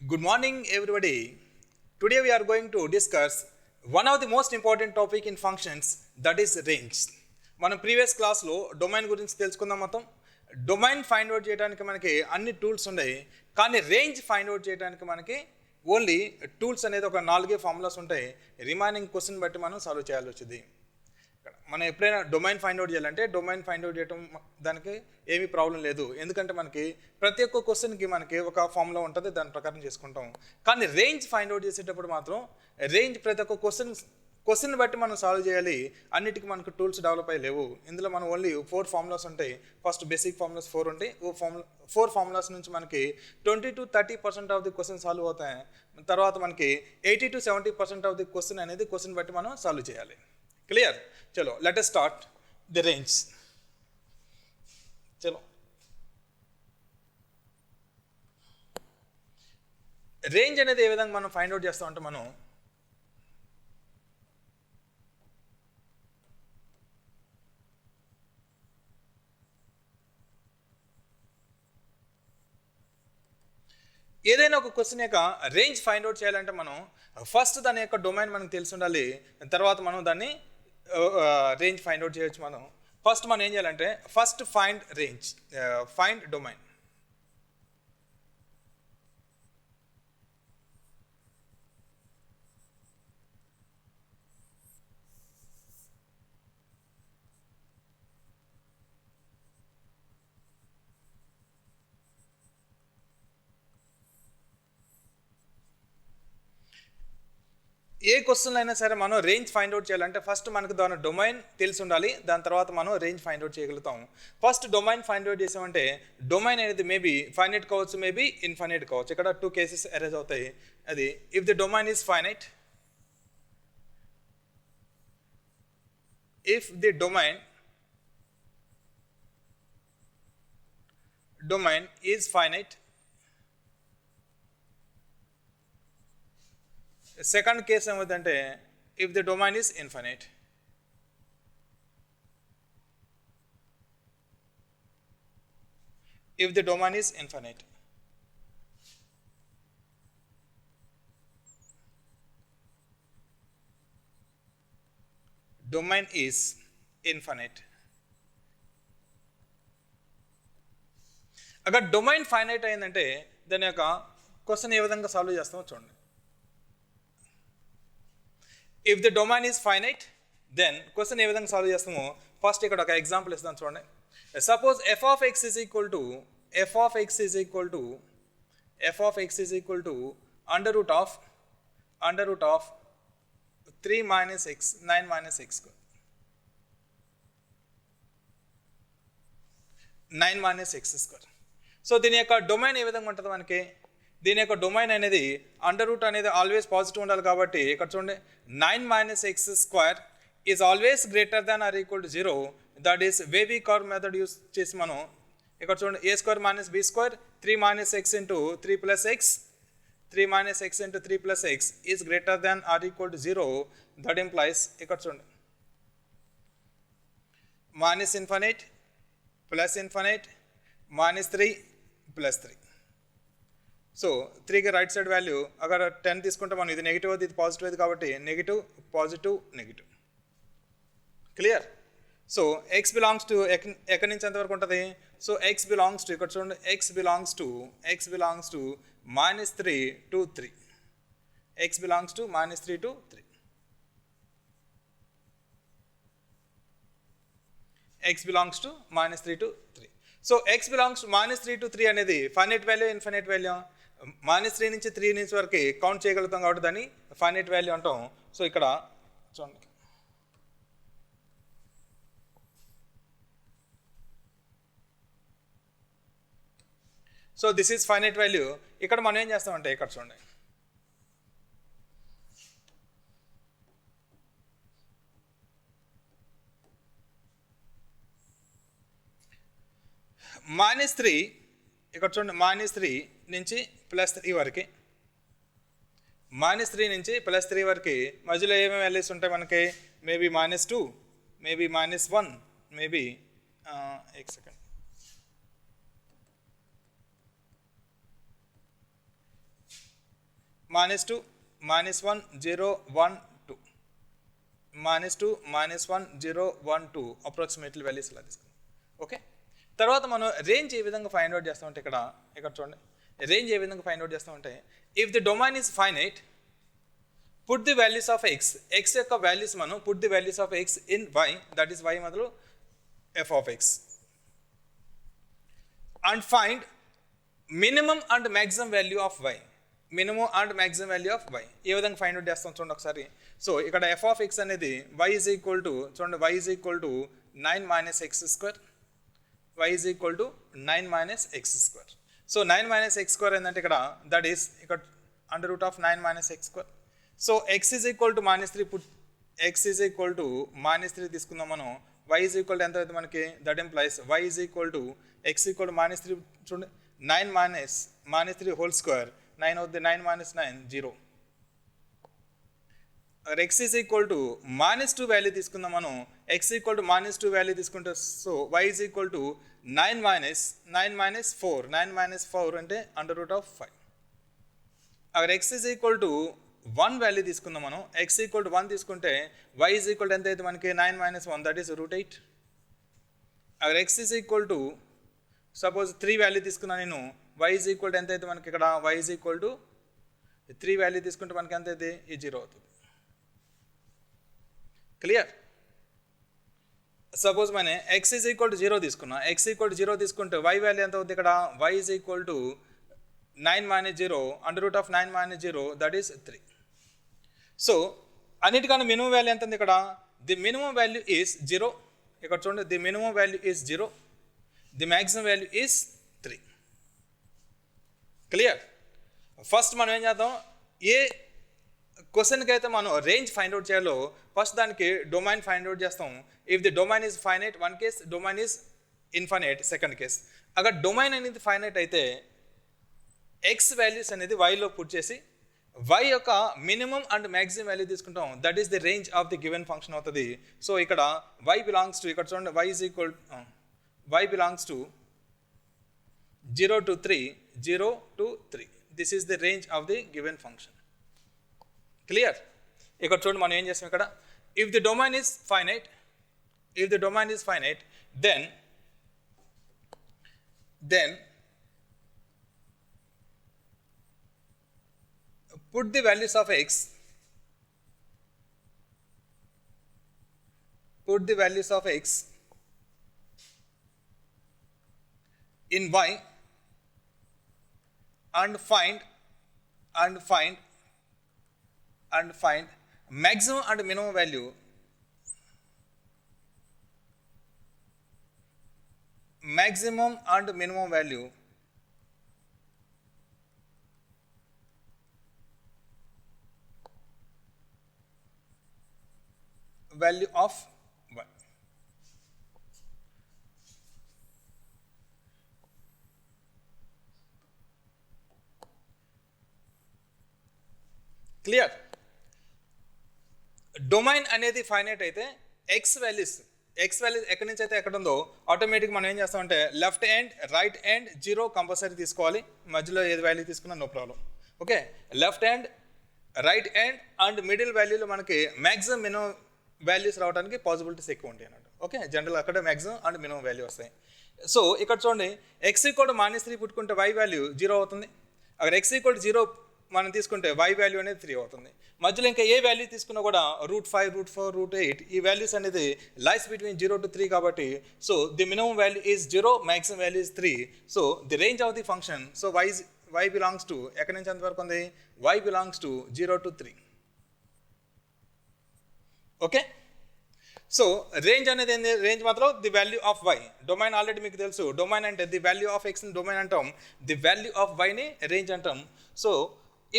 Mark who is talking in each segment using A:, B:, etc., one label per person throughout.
A: Good morning, everybody. Today we are going to discuss one of the most important topic in functions, that is range. మనం previous క్లాస్లో domain గురించి తెలుసుకుందాం. మొత్తం domain find out చేయడానికి మనకి అన్ని tools ఉన్నాయి, కానీ రేంజ్ ఫైండ్ అవుట్ చేయడానికి మనకి ఓన్లీ టూల్స్ అనేది ఒక 4 ఫార్ములాస్ ఉంటాయి. రిమైనింగ్ క్వశ్చన్ బట్టి మనం సాల్వ్ చేయాల్సి వచ్చింది. మనం ఎప్పుడైనా డొమైన్ ఫైండ్ అవుట్ చేయాలంటే డొమైన్ ఫైండ్ అవుట్ చేయడం దానికి ఏమీ ప్రాబ్లం లేదు, ఎందుకంటే మనకి ప్రతి ఒక్క క్వశ్చన్కి మనకి ఒక ఫార్ములా ఉంటుంది, దాని ప్రకారం చేసుకుంటాం. కానీ రేంజ్ ఫైండ్ అవుట్ చేసేటప్పుడు మాత్రం రేంజ్ ప్రతి ఒక్క క్వశ్చన్ బట్టి మనం సాల్వ్ చేయాలి. అన్నిటికీ మనకు టూల్స్ డెవలప్ అయ్యి లేవు. ఇందులో మనం ఓన్లీ 4 ఫార్ములాస్ ఉంటాయి. ఫస్ట్ బేసిక్ ఫార్ములాస్ 4 ఉంటాయి. 4 ఫార్ములాస్ నుంచి మనకి 20 to 30% of the question solve అవుతాయి. తర్వాత మనకి 80 to 70% ఆఫ్ ది క్వశ్చన్ అనేది క్వశ్చన్ బట్టి మనం సాల్వ్ చేయాలి. క్లియర్? చలో let us start the range. చలో రేంజ్ అనేది ఏ విధంగా మనం ఫైండ్ అవుట్ చేస్తామంటే, మనం ఏదైనా ఒక క్వశ్చన్ యొక్క రేంజ్ ఫైండ్ అవుట్ చేయాలంటే మనం ఫస్ట్ దాని యొక్క డొమైన్ మనకు తెలిసి ఉండాలి. తర్వాత మనం దాన్ని రేంజ్ ఫైండ్ అవుట్ చేయొచ్చు. ఫస్ట్ మనం ఏం చేయాలంటే first find range, find domain. ఏ క్వశ్చన్ అయినా సరే మనం రేంజ్ ఫైండ్ అవుట్ చేయాలంటే ఫస్ట్ మనకు దాని డొమైన్ తెలిసి ఉండాలి. దాని తర్వాత మనం రేంజ్ ఫైండ్ అవుట్ చేయగలుగుతాం. ఫస్ట్ డొమైన్ ఫైండ్ అవుట్ చేసామంటే డొమైన్ అనేది మేబీ ఫైనైట్ కావచ్చు, మేబీ ఇన్ఫైనైట్ కావచ్చు. ఇక్కడ 2 కేసెస్ అరేంజ్ అవుతాయి. అది if the domain is finite, if the domain is finite. Second case ఏమవుతుందంటే if the domain is infinite. If the domain is infinite, domain is infinite. అక్కడ domain finite అయిందంటే దాని యొక్క question ఏ విధంగా సాల్వ్ చేస్తామో చూడండి. If the domain is finite, then question ఏ విధంగా సాల్వ్ చేస్తామో ఫస్ట్ ఇక్కడ ఒక ఎగ్జాంపుల్ ఇస్తాను చూడండి. Suppose f of x is equal to under root of 3 minus x 9 minus x square, 9 minus x square. So దీని యొక్క డొమైన్ ఏ విధంగా ఉంటుంది మనకి? దీని యొక్క డొమైన్ అనేది అండర్ రూట్ అనేది ఆల్వేస్ పాజిటివ్ ఉండాలి కాబట్టి ఇక్కడ చూడండి 9 minus x square is always greater than or equal to 0. That is wavy curve method use చేసి మనం ఇక్కడ చూడండి a square minus b square 3 minus x into 3 plus x 3 minus x into 3 plus x is greater than or equal to 0. That implies ఇక్కడ చూడండి minus infinite plus infinite minus 3 plus 3. So 3కి right side value అక్కడ 10 తీసుకుంటే మనం ఇది negative అది, ఇది positive అది కాబట్టి negative positive negative. Clear? So X belongs to ఎక్కడి నుంచి ఎంతవరకు ఉంటుంది? సో ఎక్స్ బిలాంగ్స్ టు ఇక్కడ చూడండి X belongs to -3 to 3. X belongs to -3 to 3. X belongs to -3 to 3. So X belongs to -3 to 3 అనేది ఫైనైట్ వాల్యూ ఇన్ఫైనైట్ వాల్యూ? -3 నుంచి 3 నుంచి వరకు కౌంట్ చేయగలుగుతాం కాబట్టి దాన్ని ఫైనైట్ వాల్యూ అంటాం. సో ఇక్కడ చూడండి so this is finite value. ఇక్కడ మనం ఏం చేస్తామంటే ఇక్కడ చూడండి -3 ఇక్కడ చూడండి -3 నుంచి +3 వరకు, -3 నుంచి +3 వరకు మధ్యలో ఏమేమి వాల్యూస్ ఉంటాయి మనకి? మేబీ -2, మేబీ -1, మేబీ एक सेकंड -2 -1 0 1 2 -2 -1 0 1 2 అప్రాక్సిమేట్లీ వాల్యూస్ ఇలా తీసుకుందాం. ఓకే, తర్వాత మనం రేంజ్ ఏ విధంగా ఫైండ్ అవుట్ చేస్తామంటే ఇక్కడ చూడండి, రేంజ్ ఏ విధంగా ఫైండ్ అవుట్ చేస్తామంటే if the domain is finite put the values of x యొక్క వాల్యూస్ మనం put the values of x in y, that is y మొదలు f of x, and find minimum and maximum value of y, minimum and maximum value of y. ఏ విధంగా find out చేస్తాం చూడండి ఒకసారి. So ఇక్కడ f of x అనేది y is equal to చూడండి, y is equal to 9 minus x square, y is equal to 9 minus x square. So 9 minus x square ఏంటంటే ఇక్కడ దట్ ఈస్ ఇక్కడ under root of 9 minus x square. So x is equal to -3 put x is equal to -3 తీసుకుందాం మనం. Why is equal to ఎంత అవుతుంది మనకి, that implies y is equal to x equal to -3 చూడండి, 9 minus -3 whole square 9 అవుతుంది, 9 minus 9 0. X is equal to -2 value తీసుకుందాం మనం, x equal to -2 value తీసుకుంటే so y is equal to 9 minus 4 9 minus 4 అంటే under root of 5. అక్కడ x is equal to 1 value తీసుకుందాం మనం, x equal to 1 తీసుకుంటే why is equal to ఎంత అయితే మనకి 9 మైనస్ 1 దట్ ఈస్ రూట్ 8. అక్కడ x is equal to suppose 3 value తీసుకున్నాను నేను, వై ఈజ్ ఈక్వల్ టు ఎంత అయితే మనకి ఇక్కడ y is equal to 3 value తీసుకుంటే మనకి ఎంత అయితే ఈ 0 అవుతుంది. క్లియర్? సపోజ్ మన ఎక్స్ ఈజ్ ఈక్వల్ టు 0 తీసుకున్నా, ఎక్స్ ఈక్వల్ టు 0 తీసుకుంటే వై వాల్యూ ఎంత అవుతుంది ఇక్కడ y is equal to 9 minus 0 under root of 9 minus 0 that is 3. So అన్నిటికన్నా మినిమం వాల్యూ ఎంత ఉంది ఇక్కడ, ది మినిమం వాల్యూ ఈజ్ 0. ఇక్కడ చూడండి, the minimum value is 0, the maximum value is 3. Clear? First మనం ఏం చేద్దాం, ఏ క్వశ్చన్కి అయితే మనం రేంజ్ ఫైండ్ అవుట్ చేయాలో ఫస్ట్ దానికి డొమైన్ ఫైండ్ అవుట్ చేస్తాం. If the domain is finite one case, domain is infinite second case. అక్కడ డొమైన్ అనేది ఫైనైట్ అయితే ఎక్స్ వాల్యూస్ అనేది వైలో పుట్ చేసి వై యొక్క మినిమం అండ్ మ్యాక్సిమం వాల్యూ తీసుకుంటాం, that is the range of the given function అవుతుంది. So ఇక్కడ y belongs to ఇక్కడ చూడండి, y is equal y belongs to 0 to 3 0 to 3. This is the range of the given function. Clear? ఇక్కడ చూడండి మనం ఏం చేస్తాం ఇక్కడ, if the domain is finite, if the domain is finite then put the values of x, put the values of x in y and find maximum and minimum value, maximum and minimum value of y. Clear? Domain అనేది finite అయితే x values ఎక్కడి నుంచి అయితే ఎక్కడ ఉందో automatic మనం ఏం చేస్తామంటే left hand right hand 0 compulsory తీసుకోవాలి, మధ్యలో ఏది వాల్యూ తీసుకున్నా no problem. Okay, left hand right hand and middle వాల్యూలో మనకి మ్యాక్సిమం మినిమం వాల్యూస్ రావడానికి పాసిబిలిటీస్ ఎక్కువ ఉంటాయి అన్నట్టు. ఓకే, జనరల్ అక్కడ మ్యాక్సిమం అండ్ మినిమం వాల్యూ వస్తాయి. సో ఇక్కడ చూడండి, ఎక్స్ ఈక్వల్ -3 పుట్టుకుంటే వై వాల్యూ 0 అవుతుంది. అక్కడ ఎక్స్ ఈక్వల్ 0 మనం తీసుకుంటే వై వాల్యూ అనేది 3 అవుతుంది. మధ్యలో ఇంకా ఏ వాల్యూ తీసుకున్నా కూడా √5 √4 √8 ఈ వాల్యూస్ అనేది లైస్ బిట్వీన్ 0 to 3 కాబట్టి so the minimum value is 0, maximum value is 3. So the range of the function, so y belongs to ఎక్కడి నుంచి ఎంతవరకు ఉంది, y belongs to 0 to 3. Okay, so range అనేది ఏంది, రేంజ్ మాత్రం the value of y. Domain already మీకు తెలుసు, domain అంటే ది వాల్యూ ఆఫ్ ఎక్స్ని డొమైన్ అంటాం, ది వాల్యూ ఆఫ్ వైని రేంజ్ అంటాం. So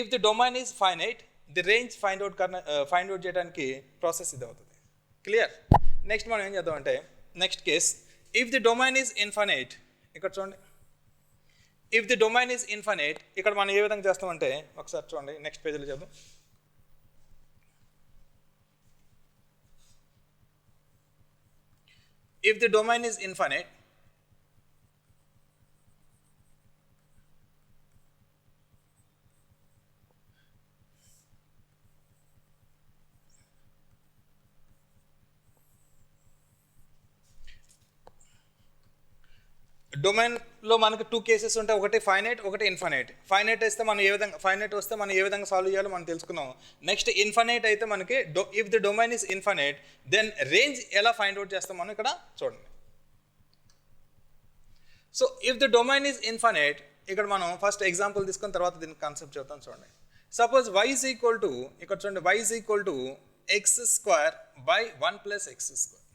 A: if the domain is finite the range find out చేయడానికి ప్రాసెస్ ఇది అవుతుంది. క్లియర్? నెక్స్ట్ మనం ఏం చేద్దాం అంటే next case, if the domain is infinite, ఇక్కడ చూడండి, if the domain is infinite ఇక్కడ మనం ఏ విధంగా చేస్తామంటే ఒకసారి చూడండి, నెక్స్ట్ పేజీలో చేద్దాం. If the domain is infinite, డొమైన్లో మనకు 2 కేసెస్ ఉంటాయి, ఒకటి ఫైనైట్, ఒకటి ఇన్ఫైనైట్. ఫైనైట్ వస్తే మనం ఏ విధంగా సాల్వ్ చేయాలో మనం తెలుసుకున్నాం. నెక్స్ట్ ఇన్ఫైనైట్ అయితే మనకి if the domain is infinite then range ఎలా ఫైండ్ అవుట్ చేస్తాం మనం ఇక్కడ చూడండి. So if the domain is infinite, ఇక్కడ మనం ఫస్ట్ ఎగ్జాంపుల్ తీసుకున్న తర్వాత దీని కాన్సెప్ట్ చెప్తాం చూడండి. Suppose y is equal to, ఇక్కడ చూడండి, y is equal to x square by 1 plus x square,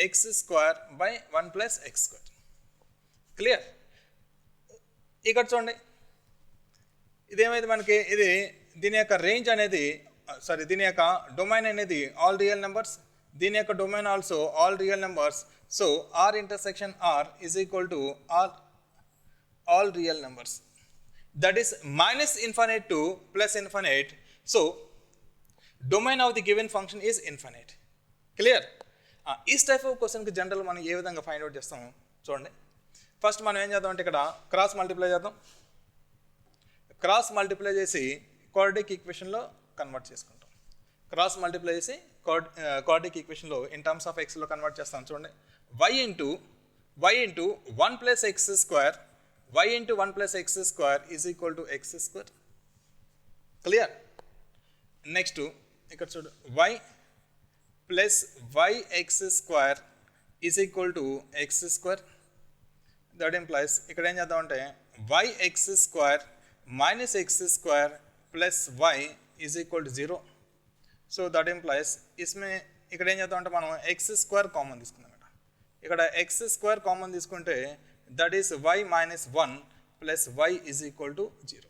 A: x square by 1 plus x square. Clear? ఇక్కడ చూడండి, ఇదేమైంది మనకి, ఇది దీని యొక్క రేంజ్ అనేది దీని యొక్క డొమైన్ అనేది ఆల్ రియల్ నెంబర్స్, దీని యొక్క domain also all real numbers. So r intersection r is equal to all real numbers, that is minus infinite to plus infinite. So domain of the given function is infinite. Clear? This type of question కి general మనం ఏ విధంగా find out చేస్తాం చూడండి. First మనం ఏం చేద్దాం అంటే ఇక్కడ క్రాస్ మల్టిప్లై చేద్దాం. క్రాస్ మల్టిప్లై చేసి క్వాడ్రాటిక్ ఈక్వేషన్లో కన్వర్ట్ చేసుకుంటాం. క్రాస్ మల్టిప్లై చేసి క్వాడ్రాటిక్ ఈక్వేషన్లో ఇన్ టర్మ్స్ ఆఫ్ ఎక్స్లో కన్వర్ట్ చేస్తాం చూడండి. y into 1 plus x square, y into 1 plus x square is equal to x square. Clear? Next ఇక్కడ చూడు, y plus yx square is equal to x square. That implies ఇక్కడ ఏం చేద్దాం అంటే yx square minus x square plus y is equal to 0. So that implies इसमें ఇక్కడ ఏం చేద్దాం అంటే మనం x square కామన్ తీసుకున్నాం. ఇక్కడ x square కామన్ తీసుకుంటే that is y minus 1 plus y is equal to 0.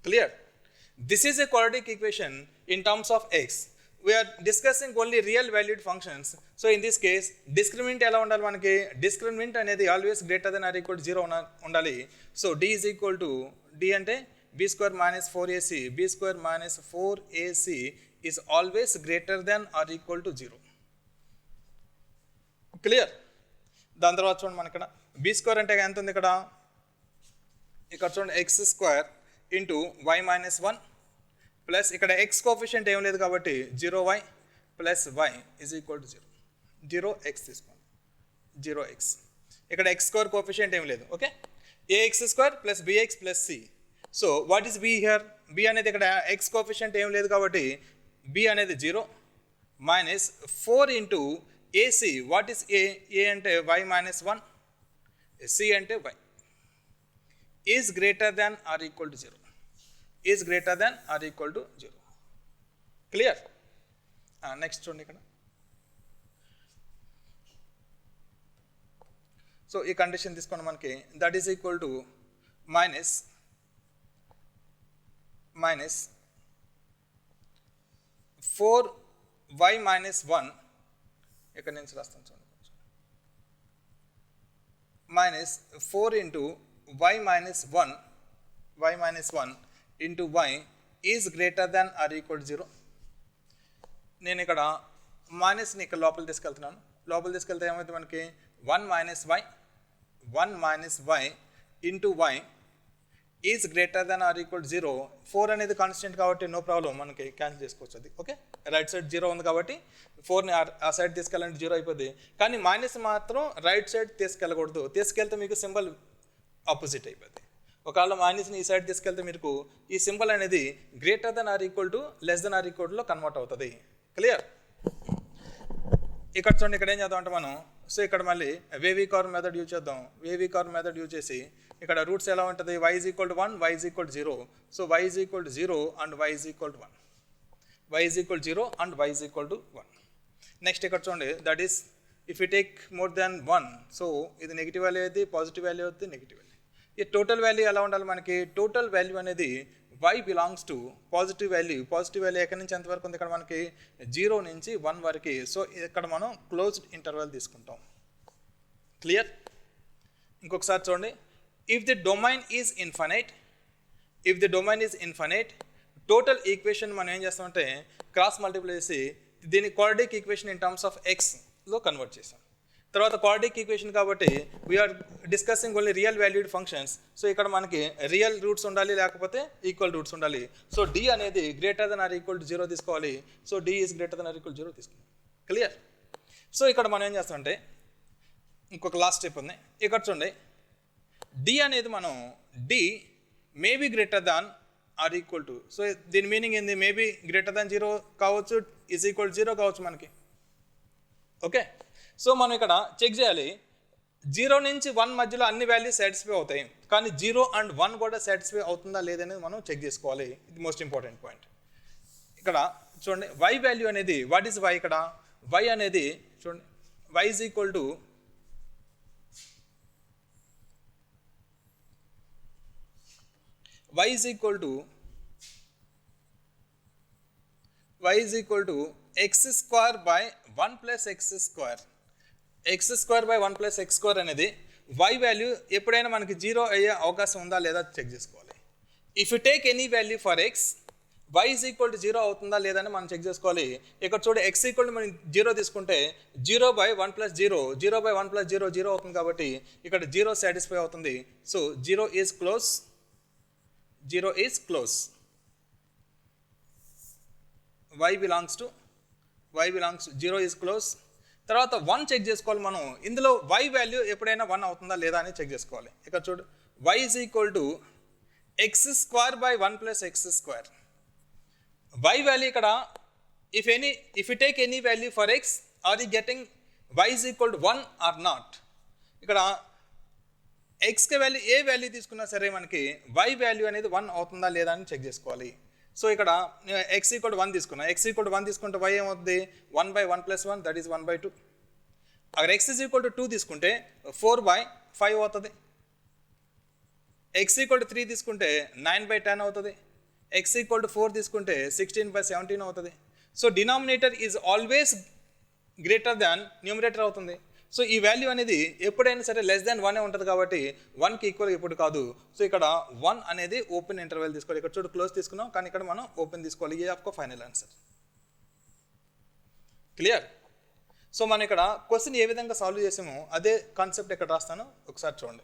A: Clear? This is a quadratic equation in terms of x. We are discussing only real valued functions. So in this case discriminant ఎలా ఉండాలి మనకి, discriminant అనేది always greater than or equal to 0 ఉండాలి. So d is equal to, d అంటే b square minus 4ac, b square minus 4ac is always greater than or equal to 0. Clear? దాని తర్వాత చూడండి మన ఇక్కడ బీ స్క్వేర్ అంటే ఎంత ఉంది ఇక్కడ చూడండి x square into y minus 1 plus ఇక్కడ ఎక్స్ కోఫిషియంట్ ఏం లేదు కాబట్టి 0y plus y is equal to 0. 0x తీసుకోండి, 0x. ఇక్కడ ఎక్స్ స్క్వేర్ కోఫిషియంట్ ఏం లేదు. Okay, a x square plus b x plus c. So what is b here? B అనేది ఇక్కడ ఎక్స్ కోఫిషియంట్ ఏం లేదు కాబట్టి బి అనేది 0 minus 4 into AC. What is A? A ante y minus 1, C ante y. Is greater than or equal to 0. Is greater than or equal to 0. Clear? Next చూడండి ఇక్కడ. So ఈ condition తీసుకోండి మనకి, that is equal to minus 4y minus 1 ఇక్కడ నుంచి రాస్తాను చూడండి, minus 4 into y minus 1 into y is greater than or equal 0. నేను ఇక్కడ మైనస్ని ఇక్కడ లోపల తీసుకెళ్తున్నాను. లోపల తీసుకెళ్తే ఏమైతే మనకి 1 minus y into y is greater than or equal 0. 4 అనేది కాన్స్టెంట్ కాబట్టి నో ప్రాబ్లం, మనకి క్యాన్సిల్ చేసుకోవచ్చు అది. ఓకే, రైట్ సైడ్ 0 ఉంది కాబట్టి 4ని ఆ సైడ్ తీసుకెళ్ళాలంటే 0 అయిపోద్ది. కానీ మైనస్ మాత్రం రైట్ సైడ్ తీసుకెళ్ళకూడదు, తీసుకెళ్తే మీకు సింబల్ ఆపోజిట్ అయిపోద్ది. ఒకవేళ మైనస్ని ఈ సైడ్ తీసుకెళ్తే మీకు ఈ సింబల్ అనేది greater than or equal to less than or equal టులో కన్వర్ట్ అవుతుంది. క్లియర్? ఇక్కడ చూడండి, ఇక్కడ ఏం చేద్దాం అంటే మనం, సో ఇక్కడ మళ్ళీ వేవీ కర్వ్ మెథడ్ యూజ్ చేద్దాం. వేవీ కర్వ్ మెథడ్ యూజ్ చేసి ఇక్కడ రూట్స్ ఎలా ఉంటుంది, y is equal to 1, y is equal to 0. So y is equal to 0 and y is equal to 1. y is equal to 0 and y is equal to 1. Next ఇక్కడ చూడండి, that is if you take more than 1, so ఇది negative value అవుతుంది, positive value అవుతుంది, negative value. ఈ total value ఎలా ఉండాలి మనకి, total value అనేది y belongs to positive value. Positive value ఎక్కడి నుంచి ఎంతవరకు ఉంది ఇక్కడ మనకి 0 నుంచి 1 వరకు. సో ఇక్కడ మనం క్లోజ్డ్ ఇంటర్వెల్ తీసుకుంటాం. క్లియర్? ఇంకొకసారి చూడండి, if the domain is infinite, total equation మనం ఏం చేస్తామంటే క్రాస్ మల్టిప్లై చేసి దీన్ని quadratic equation in terms of ఎక్స్లో కన్వర్ట్ చేసాం. తర్వాత క్వాడ్రాటిక్ ఈక్వేషన్ కాబట్టి we are discussing only real valued functions. So ఇక్కడ మనకి రియల్ రూట్స్ ఉండాలి, లేకపోతే ఈక్వల్ రూట్స్ ఉండాలి. సో డి అనేది greater than or equal to 0 తీసుకోవాలి. So D is greater than or equal 0 తీసుకోవాలి. క్లియర్? సో ఇక్కడ మనం ఏం చేస్తామంటే ఇంకొక లాస్ట్ స్టెప్ ఉంది. ఇక్కడ చూడండి, డి అనేది మనం d maybe greater than or equal to, so దీని మీనింగ్ ఏంది, మేబీ గ్రేటర్ దాన్ 0 కావచ్చు, ఈజ్ ఈక్వల్ 0 కావచ్చు మనకి. ఓకే, సో మనం ఇక్కడ చెక్ చేయాలి, 0 నుంచి 1 మధ్యలో అన్ని వాల్యూస్ సాటిస్ఫై అవుతాయి, కానీ 0 అండ్ 1 కూడా సాటిస్ఫై అవుతుందా లేదనేది మనం చెక్ చేసుకోవాలి. ఇది మోస్ట్ ఇంపార్టెంట్ పాయింట్. ఇక్కడ చూడండి, y వాల్యూ అనేది, వాట్ ఈస్ y ఇక్కడ, y అనేది చూడండి, y is equal to y is equal to x square by 1 plus x square. x square by 1 plus x square అనేది y వాల్యూ ఎప్పుడైనా మనకి 0 అయ్యే అవకాశం ఉందా లేదా చెక్ చేసుకోవాలి. If you take any value for x, y is equal to 0 అవుతుందా లేదని మనం చెక్ చేసుకోవాలి. ఇక్కడ చూడండి, x equal to మనం 0 తీసుకుంటే 0 by 1 plus 0, 0 by 1 plus 0, 0 అవుతుంది కాబట్టి ఇక్కడ 0 సాటిస్ఫై అవుతుంది. So 0 is close, 0 is close. y belongs to 0 is close. తర్వాత 1 చెక్ చేసుకోవాలి మనం. ఇందులో y వాల్యూ ఎప్పుడైనా 1 అవుతుందా లేదా అని చెక్ చేసుకోవాలి. ఇక్కడ చూడు, y is equal to x square by 1 plus x square. y value ఇక్కడ if you take any value for x, are you getting y is equal to 1 or not? ఇక్కడ ఎక్స్కి value ఏ value తీసుకున్నా సరే మనకి y value అనేది 1 అవుతుందా లేదా అని check చేసుకోవాలి. సో ఇక్కడ ఎక్స్ ఈక్వల్ 1 తీసుకున్నా, ఎక్స్ ఈక్వల్ 1 తీసుకుంటే y ఏమవుతుంది, 1 by 1 plus 1, that is 1 by 2. అక్కడ x ఈజ్ ఈక్వల్ టు 2 తీసుకుంటే 4 by 5 అవుతుంది. ఎక్స్ ఈక్వల్ 3 తీసుకుంటే 9 by 10 అవుతుంది. ఎక్స్ ఈక్వల్ 4 తీసుకుంటే 16 by 17 అవుతుంది. So denominator is always greater than numerator అవుతుంది. సో ఈ వాల్యూ అనేది ఎప్పుడైనా సరే లెస్ దాన్ 1 ఉంటుంది కాబట్టి 1కి ఈక్వల్ ఎప్పుడు కాదు. సో ఇక్కడ 1 అనేది ఓపెన్ ఇంటర్వెల్ తీసుకోవాలి. ఇక్కడ చూడు, క్లోజ్ తీసుకున్నాం, కానీ ఇక్కడ మనం ఓపెన్ తీసుకోవాలి. ఏ of final answer. Clear? So మనం ఇక్కడ క్వశ్చన్ ఏ విధంగా సాల్వ్ చేసామో అదే కాన్సెప్ట్ ఇక్కడ రాస్తాను, ఒకసారి చూడండి.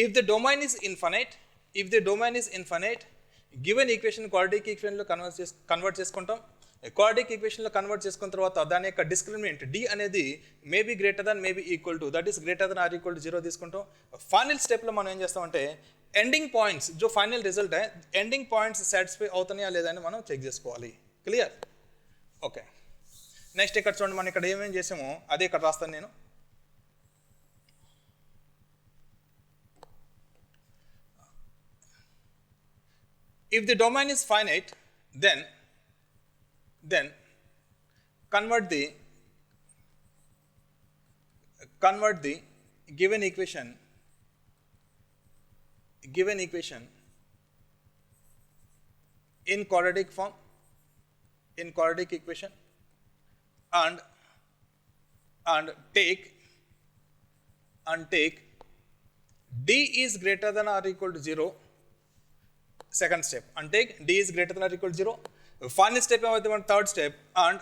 A: If the domain is infinite, given equation quadratic ఈక్వేషన్లో కన్వర్ట్ చేసుకుంటాం. క్వాడ్రాటిక్ ఈక్వేషన్లో కన్వర్ట్ చేసుకున్న తర్వాత దాని యొక్క డిస్క్రిమినెంట్ d అనేది maybe greater than maybe equal to, that is greater than or equal to 0 తీసుకుంటాం. ఫైనల్ స్టెప్లో మనం ఏం చేస్తామంటే ఎండింగ్ పాయింట్స్ जो final result ending points satisfy అవుతున్నాయా లేదా అని మనం చెక్ చేసుకోవాలి. క్లియర్? ఓకే, నెక్స్ట్ ఇక్కడ చూడండి, మనం ఇక్కడ ఏమేం చేసామో అదే ఇక్కడ రాస్తాను నేను. If the domain is finite, then convert the given equation in quadratic form, in quadratic equation, and take d is greater than or equal to 0. Second step, and take d is greater than or equal to 0. Final step ఏమైతే మన third step, and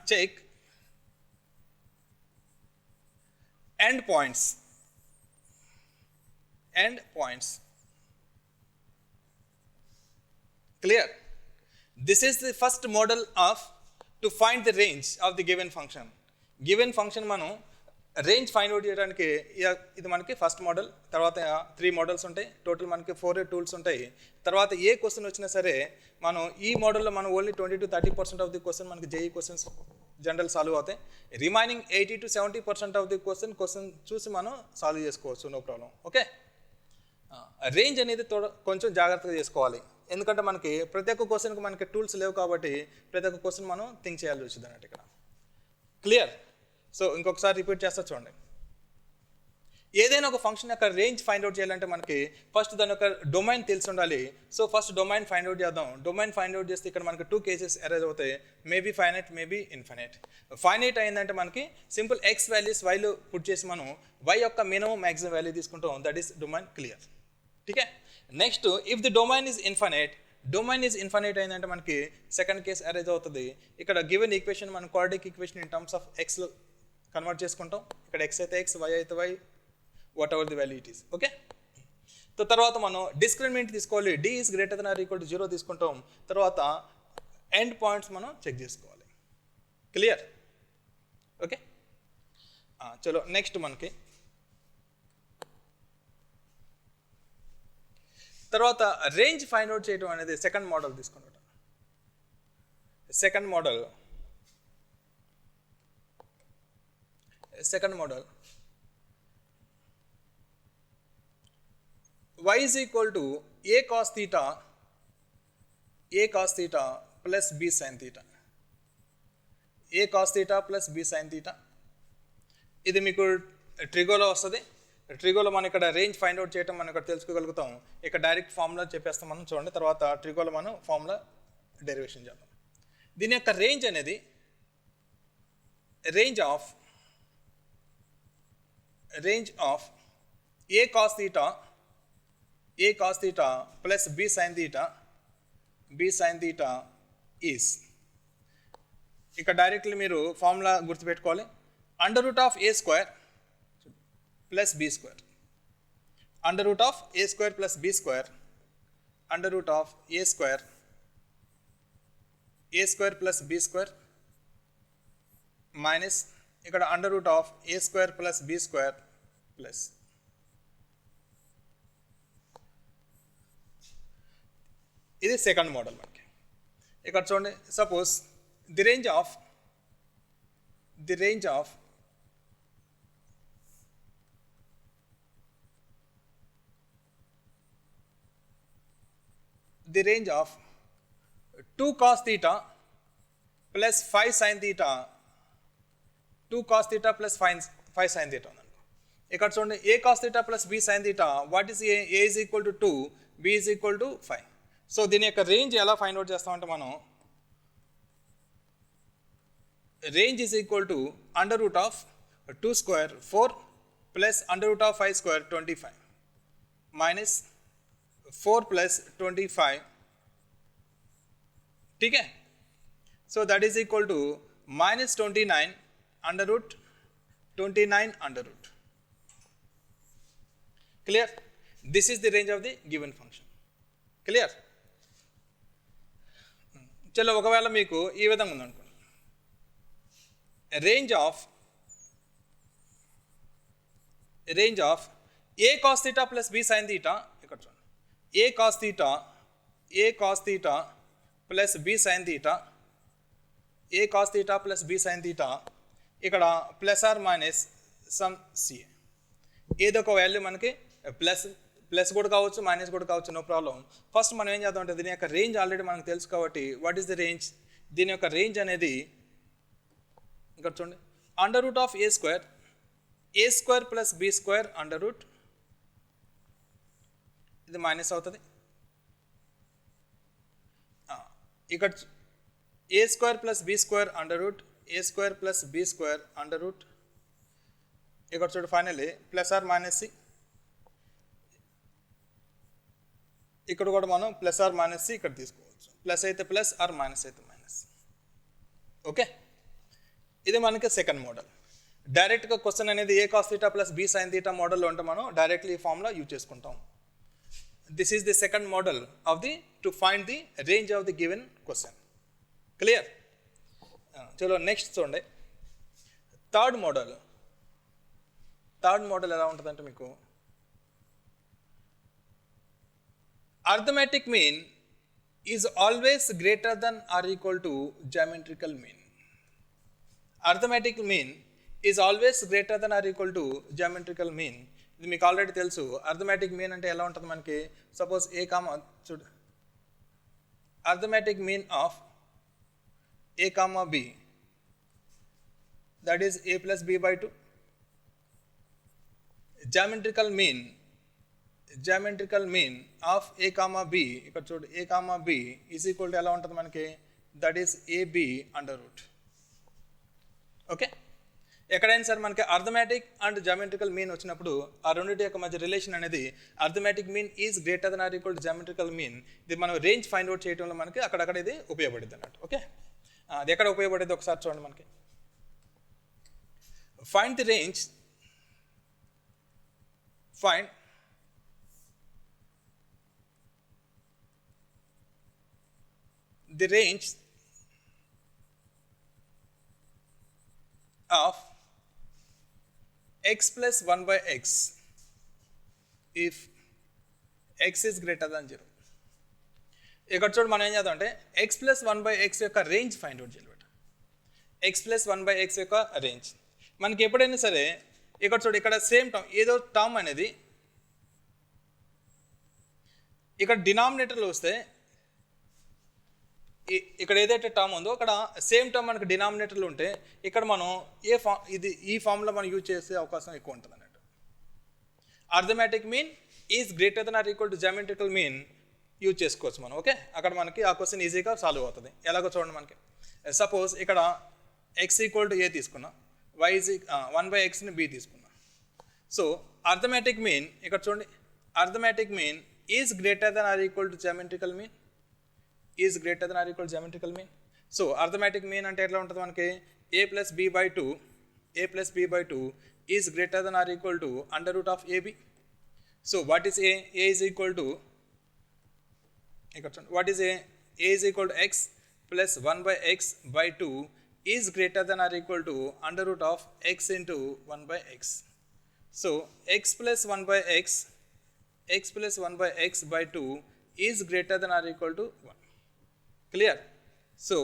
A: check end points. Clear? This is the first model to find the range of the given function. Given function మనం range find out చేయడానికి ఇది మనకి first model. తర్వాత 3 models ఉంటాయి, total మనకి 4 tools ఉంటాయి. తర్వాత ఏ క్వశ్చన్ వచ్చినా సరే మనం ఈ మోడల్లో మనం only 20 to 30% of the question మనకి జేఈ క్వశ్చన్స్ జనరల్ సాల్వ్ అవుతాయి. Remaining 80 to 70% of the question చూసి మనం సాల్వ్ చేసుకోవచ్చు, నో ప్రాబ్లం. ఓకే, రేంజ్ అనేది కొంచెం జాగ్రత్తగా చేసుకోవాలి, ఎందుకంటే మనకి ప్రతి ఒక్క క్వశ్చన్కి మనకి టూల్స్ లేవు కాబట్టి ప్రతి ఒక్క క్వశ్చన్ మనం థింక్ చేయాల్సి వచ్చింది అన్నట్టు ఇక్కడ. క్లియర్? సో ఇంకొకసారి రిపీట్ చేస్తా చూడండి. ఏదైనా ఒక ఫంక్షన్ యొక్క రేంజ్ ఫైండ్ అవుట్ చేయాలంటే మనకి ఫస్ట్ దాని యొక్క డొమైన్ తెలిసి ఉండాలి. So first domain find out చేద్దాం. డొమైన్ ఫైండ్ అవుట్ చేస్తే ఇక్కడ మనకి 2 కేసెస్ అరైజ్ అవుతాయి, maybe finite, maybe infinite. Finite అయిందంటే మనకి సింపుల్ ఎక్స్ వాల్యూస్ వైలో పుట్ చేసి మనం వై యొక్క మినిమం మ్యాక్సిమం వాల్యూ తీసుకుంటాం, దట్ ఈస్ డొమైన్. క్లియర్? ఠీకే. Next, if the domain is infinite అయిందంటే మనకి సెకండ్ కేస్ అరైజ్ అవుతుంది. ఇక్కడ గివెన్ ఈక్వేషన్ మనం quadratic equation in terms of ఎక్స్లో కన్వర్ట్ చేసుకుంటాం. ఇక్కడ ఎక్స్ అయితే ఎక్స్, వై అయితే y, whatever the value it is. Okay, తర్వాత మనం డిస్క్రిమినెంట్ తీసుకోవాలి. D is greater than or equal to 0 తీసుకుంటాం. తర్వాత ఎండ్ పాయింట్స్ మనం చెక్ చేసుకోవాలి. క్లియర్? ఓకే, చలో నెక్స్ట్ మనకి తర్వాత రేంజ్ ఫైండ్ అవుట్ చేయడం అనేది సెకండ్ మోడల్ తీసుకుంటాం. Second model y is equal to a cos theta plus b sin theta. a cos theta plus b sin theta ఇది మీకు ట్రిగోలో వస్తుంది. ట్రిగోలో మనం ఇక్కడ రేంజ్ ఫైండ్ అవుట్ చేయడం మనం ఇక్కడ తెలుసుకోగలుగుతాం. ఇక్కడ డైరెక్ట్ ఫార్ములా చెప్పేస్తాం మనం, చూడండి. తర్వాత ట్రిగోలో మనం ఫార్ములా డెరివేషన్ చేద్దాం. దీని యొక్క రేంజ్ అనేది range of a cos theta plus b sin theta is, ఇక్కడ డైరెక్ట్లీ మీరు ఫార్ములా గుర్తుపెట్టుకోవాలి. Under root of a square plus b square, under root of a square plus b square, under root of a square plus b square minus ఇక్కడ under root of a square plus b square plus ఇది second model. మనకి ఇక్కడ చూడండి, suppose the range of the range of 2 cos theta plus 5 sin theta, 2 cos theta plus 5 sin theta ఉందనుకో. ఇక్కడ చూడండి, a cos theta plus b sin theta, what is a is equal to 2, b is equal to 5. So దీని యొక్క range ఎలా find out చేస్తామంటే మనం range is equal to under root of 2 square 4 plus under root of 5 square 25 minus 4 plus 25, ठीक है. So that is equal to minus 29 under root 29 under root. Clear? This is the range of the given function. Clear? चलो ఒకవేళ మీకు ఈ విధంగా ఉంది అనుకోండి, range of a cos theta plus b sin theta, ఇక్కడ చూడండి, a cos theta plus b sin theta, a cos theta plus b sin theta, ఇక్కడ plus or minus some c, ఏదో ఒక వాల్యూ మనకి ప్లస్ కూడా కావచ్చు మైనస్ కూడా కావచ్చు, నో ప్రాబ్లం. ఫస్ట్ మనం ఏం చేద్దాం అంటే దీని యొక్క రేంజ్ ఆల్రెడీ మనకు తెలుసు కాబట్టి వాట్ ఈస్ ద రేంజ్, దీని యొక్క రేంజ్ అనేది ఇక్కడ చూడండి, under root of a square plus b square under root, ఇది మైనస్ అవుతుంది. ఇక్కడ a square plus b square under root, a square plus b square under root, ఇక్కడ చూడు finally plus or minus c, ఇక్కడ కూడా మనం ప్లస్ ఆర్ మైనస్ సి ఇక్కడ తీసుకోవచ్చు, ప్లస్ అయితే ప్లస్ ఆర్ మైనస్ అయితే మైనస్. ఓకే, ఇది మనకి సెకండ్ మోడల్. డైరెక్ట్గా క్వశ్చన్ అనేది a cos theta plus b sine theta మోడల్లో ఉంటే మనం డైరెక్ట్లీ ఈ ఫార్ములా యూజ్ చేసుకుంటాం. This is the second model of to find the range of the given question. Clear? चलो next చూడండి, థర్డ్ మోడల్ ఎలా ఉంటుందంటే మీకు arithmetic mean is always greater than or equal to geometrical mean. Arithmetic mean is always greater than or equal to geometrical mean. ఇది మీకు already తెలుసు. Arithmetic mean అంటే ఎలా ఉంటుంది మనకి, సపోజ్ ఏ కామా చూడు, arithmetic mean of a comma b, that is a plus b by 2. Geometrical mean of a comma b, ఇక్కడ చూడు a comma b is equal to ఎలా ఉంటుంది మనకి, that is a b under root. Okay, ఎక్కడైనా సరే మనకి arithmetic and geometrical mean వచ్చినప్పుడు ఆ రెండింటి యొక్క మధ్య రిలేషన్ అనేది arithmetic mean is greater than or equal to geometrical mean. ఇది మనం రేంజ్ ఫైండ్ అవుట్ చేయడంలో మనకి అక్కడక్కడ ఇది ఉపయోగపడుతుంది అన్నట్టు. ఓకే, అది ఎక్కడ ఉపయోగపడేది ఒకసారి చూడండి. మనకి find the range, find the range of x plus 1 by x if x is greater than 0. ఇక్కడ చూడండి మనం ఏం చేద్దాం అంటే x plus 1 by x యొక్క రేంజ్ ఫైండ్ అవుట్ చేయాలి. x plus 1 by x యొక్క రేంజ్ మనకి ఎప్పుడైనా సరే ఇక్కడ చూడు ఇక్కడ సేమ్ టర్మ్ ఏదో టర్మ్ అనేది ఇక్కడ డినామినేటర్లో వస్తే ఇక్కడ ఏదైతే టర్మ్ ఉందో అక్కడ సేమ్ టర్మ్ మనకి డినామినేటర్లో ఉంటే ఇక్కడ మనం ఈ ఫార్ములా మనం యూజ్ చేసే అవకాశం ఎక్కువ ఉంటుంది అన్నట్టు. Arithmetic mean is greater than or equal to geometrical mean use చేసుకోవచ్చు మనం. ఓకే, అక్కడ మనకి ఆ క్వశ్చన్ ఈజీగా సాల్వ్ అవుతుంది. ఎలాగో చూడండి, మనకి సపోజ్ ఇక్కడ x ఈక్వల్ టు a తీసుకున్నా, y ఈజ్ 1 by xని b తీసుకున్నా. సో అర్థమెటిక్ మీన్ ఇక్కడ చూడండి, arithmetic mean is greater than or equal to geometrical mean, is greater than or equal geometrical mean. So arithmetic mean అంటే ఎట్లా ఉంటుంది మనకి, a plus b by 2 is greater than or equal to under root of ab. So what is a is equal to ఇక్కడ చూడండి, what is a is equal to x plus 1 by x by 2 is greater than or equal to under root of x into 1 by x. సో x plus 1 by x by 2 is greater than or equal to 1. Clear? So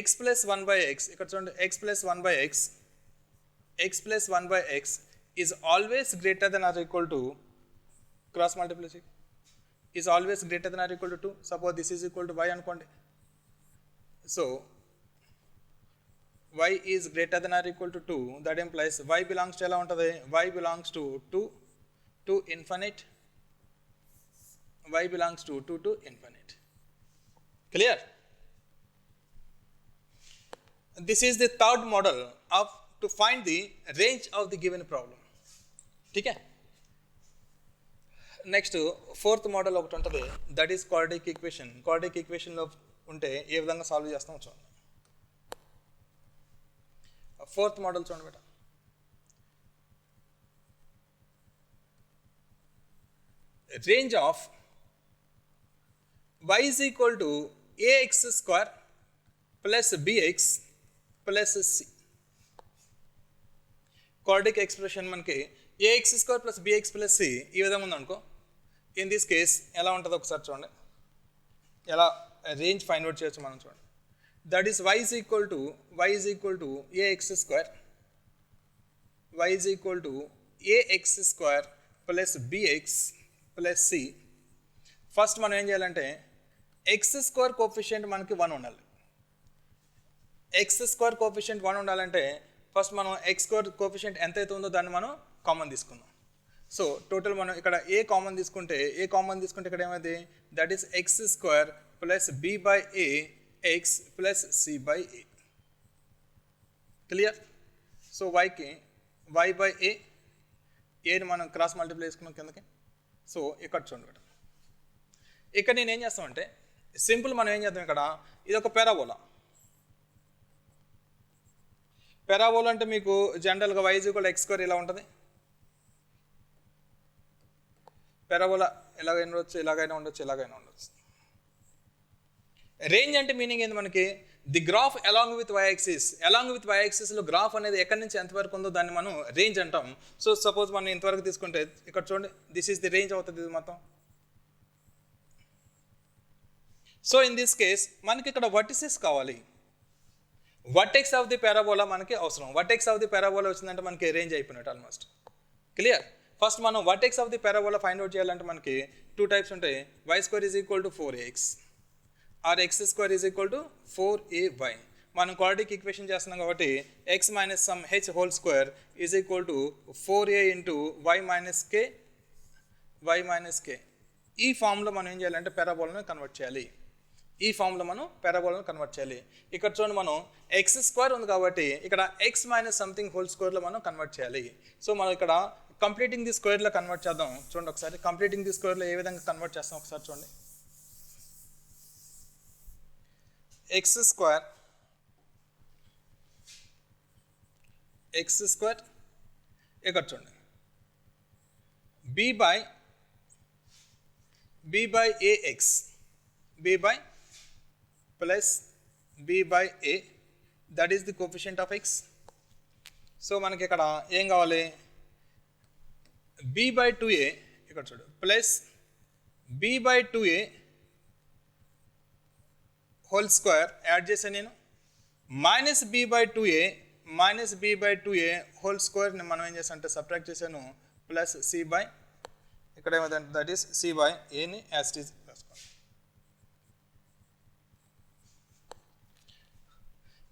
A: x plus 1 by x ఇక్కడ చూడండి, x plus 1 by x is always greater than or equal to cross multiplication is always greater than or equal to 2. Suppose this is equal to y అనుకోండి. So y is greater than or equal to 2, that implies y belongs to ఎలా ఉంటుంది, y belongs to 2 to infinite, y belongs to 2 to infinite. Clear? This is the third model of to find the range of the given problem. ठीक है? Next fourth model ఒకటి ఉంటుంది, that is quadratic equation. Quadratic ఈక్వేషన్లో ఉంటే ఏ విధంగా solve చేస్తామో చూడండి. ఫోర్త్ మోడల్ చూడండి బేట. Range of y is equal to ax square plus bx plus c. Quadratic expression మనకి ax square plus bx plus c ఈ విధంగా ఉందనుకో. ఇన్ దిస్ కేస్ ఎలా ఉంటుందో ఒకసారి చూడండి, ఎలా రేంజ్ ఫైండ్ అవుట్ చేయొచ్చు మనం చూడండి. That is y is equal to ax square plus bx plus c. First మనం ఏం చేయాలంటే ఎక్స్ స్క్వేర్ కోఫిషియంట్ మనకి 1 ఉండాలి. ఎక్స్ స్క్వేర్ కోఫిషియంట్ 1 ఉండాలంటే ఫస్ట్ మనం ఎక్స్ స్క్వేర్ కోఫిషియంట్ ఎంతైతే ఉందో దాన్ని మనం కామన్ తీసుకుందాం. సో టోటల్ మనం ఇక్కడ ఏ కామన్ తీసుకుంటే ఇక్కడ ఏమైంది, that is x square plus b by a x plus c by a. Clear? So వైకి వై బై ఏని మనం క్రాస్ మల్టిప్లై చేసుకున్నాం కిందకి. సో ఇక్కడ చూడండి, ఇక్కడ నేను ఏం చేస్తామంటే సింపుల్ మనం ఏం చేద్దాం, ఇక్కడ ఇది ఒక పారాబోలా. పారాబోలా అంటే మీకు జనరల్గా y = x² ఇలా ఉంటుంది. పారాబోలా ఎలాగైనా ఉండొచ్చు, ఇలాగైనా ఉండొచ్చు. రేంజ్ అంటే మీనింగ్ ఏంది మనకి, the graph along with y యాక్సిస్లో గ్రాఫ్ అనేది ఎక్కడి నుంచి ఎంతవరకు ఉందో దాన్ని మనం రేంజ్ అంటాం. సో సపోజ్ మనం ఇంతవరకు తీసుకుంటే ఇక్కడ చూడండి, దిస్ ఈస్ ది రేంజ్ అవుతుంది ఇది మొత్తం. సో ఇన్ దిస్ కేస్ మనకి ఇక్కడ వర్టిసెస్ కావాలి. వర్టెక్స్ ఆఫ్ ది పారాబోలా మనకి అవసరం. వర్టెక్స్ ఆఫ్ ది పారాబోలా వచ్చిందంటే మనకి రేంజ్ అయిపోయినట్టు ఆల్మోస్ట్. క్లియర్? ఫస్ట్ మనం vertex of the parabola find out చేయాలంటే మనకి 2 టైప్స్ ఉంటాయి. y² = 4ax are x² = 4ay. మనం క్వాడ్రాటిక్ ఈక్వేషన్ చేస్తున్నాం కాబట్టి x - some h whole square = 4a into y minus k. ఈ ఫామ్లో మనం ఏం చేయాలంటే పారాబోలాను కన్వర్ట్ చేయాలి. ఇక్కడ చూడండి, మనం x² ఉంది కాబట్టి ఇక్కడ x - something whole squareలో మనం కన్వర్ట్ చేయాలి. సో మనం ఇక్కడ కంప్లీటింగ్ ది స్క్వేర్లో కన్వర్ట్ చేద్దాం. చూడండి ఒకసారి, కంప్లీటింగ్ ది స్క్వేర్లో ఏ విధంగా కన్వర్ట్ చేస్తాం ఒకసారి చూడండి. x² ఇక్కడ చూడండి, b by ax, b by plus b by a, that is the coefficient of x. So మనకి ఇక్కడ ఏం కావాలి, b/2a ఇక్కడ చూడు plus b/2a whole square yard చేశాను నేను, మైనస్ b/2a హోల్ స్క్వేర్ని మనం ఏం చేస్తాం అంటే సబ్ట్రాక్ట్ చేశాను, ప్లస్ c/, ఇక్కడ ఏమైందంటే దట్ ఈస్ c/aని యాజ్ ఇట్ ఈజ్ రాసుకోండి.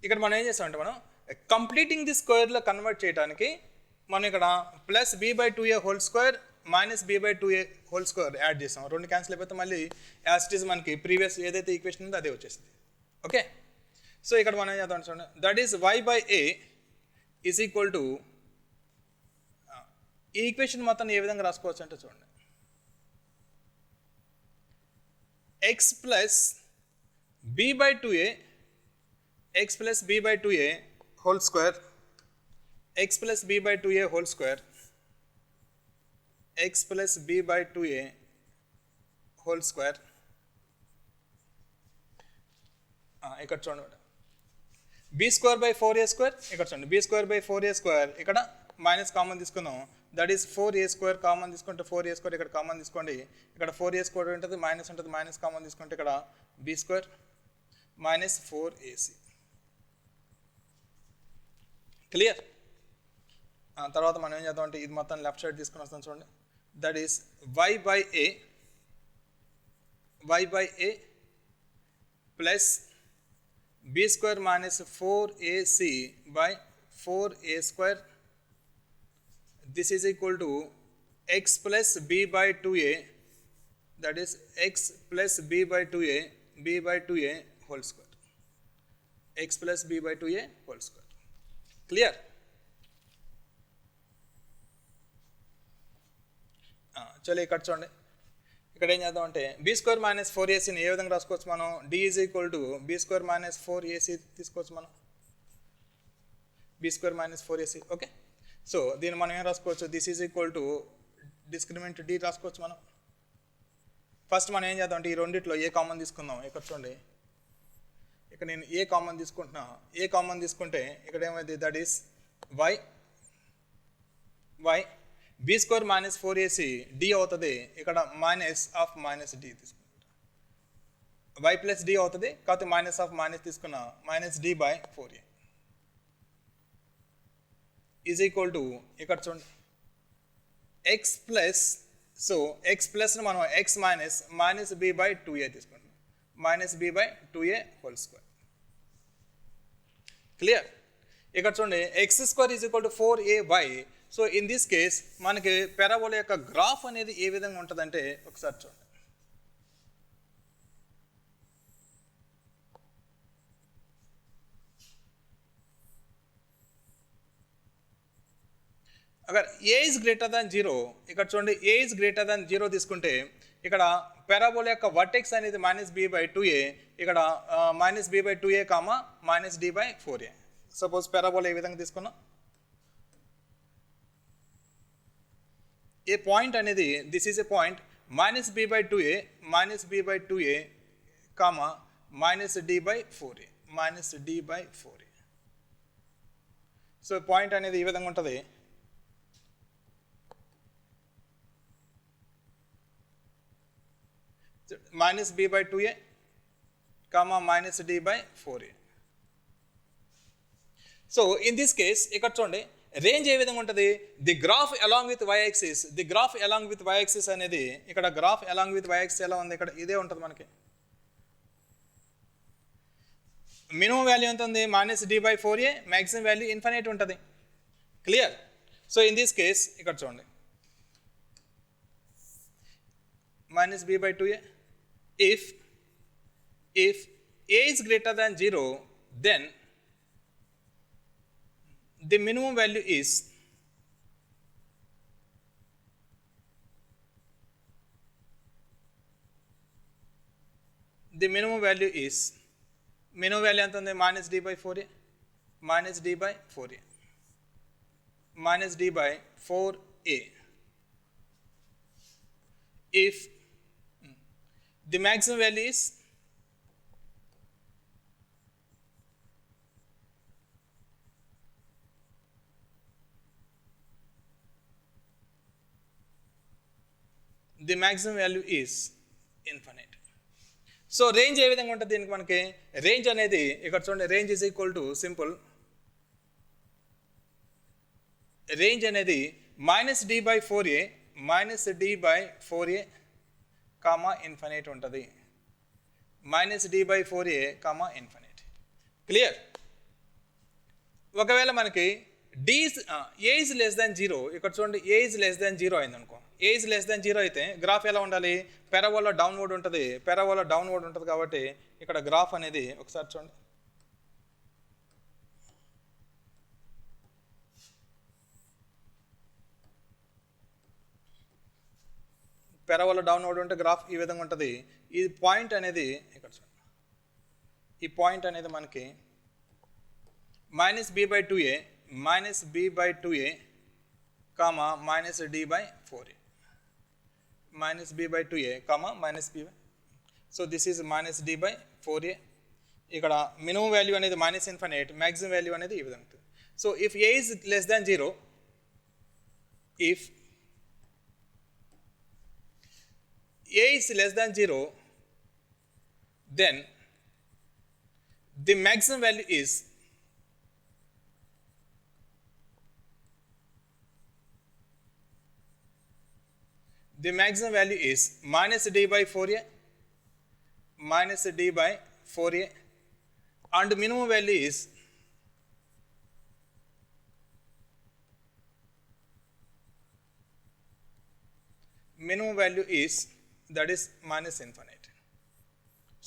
A: ఇక్కడ మనం ఏం చేస్తామంటే మనం కంప్లీటింగ్ ది స్క్వేర్లో కన్వర్ట్ చేయడానికి మనం ఇక్కడ plus b/2a whole square minus b/2a whole square yard చేసాం, రెండు క్యాన్సిల్ అయిపోతే మళ్ళీ యాజ్ ఇట్ ఈజ్ మనకి ప్రీవియస్ ఏదైతే ఈక్వేషన్ ఉందో అదే వచ్చేసింది. ఓకే, సో ఇక్కడ మనం ఏం చేద్దాం చూడండి, that is y/a is equal to, ఈ ఈక్వేషన్ మొత్తం ఏ విధంగా రాసుకోవచ్చు అంటే చూడండి, x plus b/2a whole square x plus b/2a whole square ఇక్కడ చూడండి b²/4a² ఇక్కడ చూడండి b²/4a² ఇక్కడ మైనస్ కామన్ తీసుకుందాం, దట్ ఈస్ 4a² కామన్ తీసుకుంటే 4a² ఇక్కడ కామన్ తీసుకోండి, ఇక్కడ 4a² ఉంటుంది మైనస్ ఉంటుంది, మైనస్ కామన్ తీసుకుంటే ఇక్కడ b² మైనస్ 4ac. క్లియర్? తర్వాత మనం ఏం చేద్దాం అంటే ఇది మొత్తం లెఫ్ట్ సైడ్ తీసుకుని వస్తాం చూడండి, that is y/a plus b² minus 4ac by 4a², this is equal to x plus b/2a, that is x plus b/2a whole square, x plus b/2a whole square. Clear? చలో ఇక్కడ చూడండి, ఇక్కడ ఏం చేద్దాం అంటే b² మైనస్ 4ac ఏ విధంగా రాసుకోవచ్చు మనం, d is equal to b² minus 4ac తీసుకోవచ్చు మనం, b² minus 4ac. Okay, so దీన్ని మనం ఏం రాసుకోవచ్చు, this is equal to discriminant d రాసుకోవచ్చు మనం. ఫస్ట్ మనం ఏం చేద్దాం అంటే ఈ రెండిట్లో ఏ కామన్ తీసుకుందాం, ఇక్కడ చూడండి, ఇక్కడ నేను ఏ కామన్ తీసుకుంటున్నా, ఏ కామన్ తీసుకుంటే ఇక్కడ ఏమైంది, that is y b² minus 4ac d అవుతుంది, ఇక్కడ మైనస్ ఆఫ్ మైనస్ d తీసుకుంటా, y ప్లస్ d అవుతుంది, కాకపోతే మైనస్ ఆఫ్ మైనస్ తీసుకున్నా, minus d/4a is equal to ఇక్కడ చూడండి x ప్లస్, సో x ప్లస్ని మనం x మైనస్ b/2a తీసుకుంటాం, minus b/2a whole square. Clear? ఇక్కడ చూడండి x² is equal to 4ay. So in this case మనకి పారాబోలా యొక్క గ్రాఫ్ అనేది ఏ విధంగా ఉంటుందంటే ఒకసారి చూడండి, agar A is greater than 0, ఇక్కడ చూడండి ఏ ఇస్ గ్రేటర్ దాన్ 0 తీసుకుంటే ఇక్కడ పారాబోలా యొక్క వర్టెక్స్ అనేది మైనస్ b/2a, ఇక్కడ minus b/2a comma minus d/4a. Suppose parabola ఏ విధంగా తీసుకున్నాం, ఏ పాయింట్ అనేది this is a point minus b/2a comma minus d/4a. So point అనేది ఈ విధంగా ఉంటుంది, minus b/2a comma minus d/4a. So in this case ఇక్కడ చూడండి రేంజ్ ఏ విధంగా ఉంటుంది, the graph along with y-axis అనేది ఇక్కడ గ్రాఫ్ అలాంగ్ విత్ y-axis ఎలా ఉంది, ఇక్కడ ఇదే ఉంటుంది మనకి. మినిమం వాల్యూ ఎంత ఉంది, minus d/4a, maximum value infinite ఉంటుంది. Clear? So in this case ఇక్కడ చూడండి minus b/2a, if a is greater than 0, then the minimum value is minimum value ఎంత ఉంది, minus d/4a if the maximum value is the maximum value is infinite. So range ఏ విధంగా ఉంటుంది దీనికి మనకి? Range అనేది ఇక్కడ చూడండి, range is equal to simple, range అనేది -d/4a -d/4a కామా ఇన్ఫినిట్ ఉంటుంది. -d/4a comma infinite. క్లియర్? ఒకవేళ మనకి ఏ ఇస్ లెస్ దాన్ 0, ఇక్కడ చూడండి ఏ ఇస్ లెస్ దాన్ 0 అయింది అనుకో, ఏ ఇస్ లెస్ దాన్ 0 అయితే గ్రాఫ్ ఎలా ఉండాలి? పారాబోలా డౌన్వర్డ్ ఉంటుంది, పారాబోలా డౌన్వర్డ్ ఉంటుంది కాబట్టి ఇక్కడ గ్రాఫ్ అనేది ఒకసారి చూడండి, పారాబోలా డౌన్వర్డ్ ఉంటే గ్రాఫ్ ఈ విధంగా ఉంటుంది. ఈ పాయింట్ అనేది ఇక్కడ చూడండి, ఈ పాయింట్ అనేది మనకి -b/2a -b/2a comma -d/4a -b/2a comma -b. So this is -d/4a. ఇక్కడ మినిమం వాల్యూ అనేది -∞, మ్యాక్సిమం వాల్యూ అనేది ఈ విధంగా ఉంటుంది. So if a is less than 0, if a is less than 0, then the maximum value is -d/4a -d/4a and minimum value is that is -∞.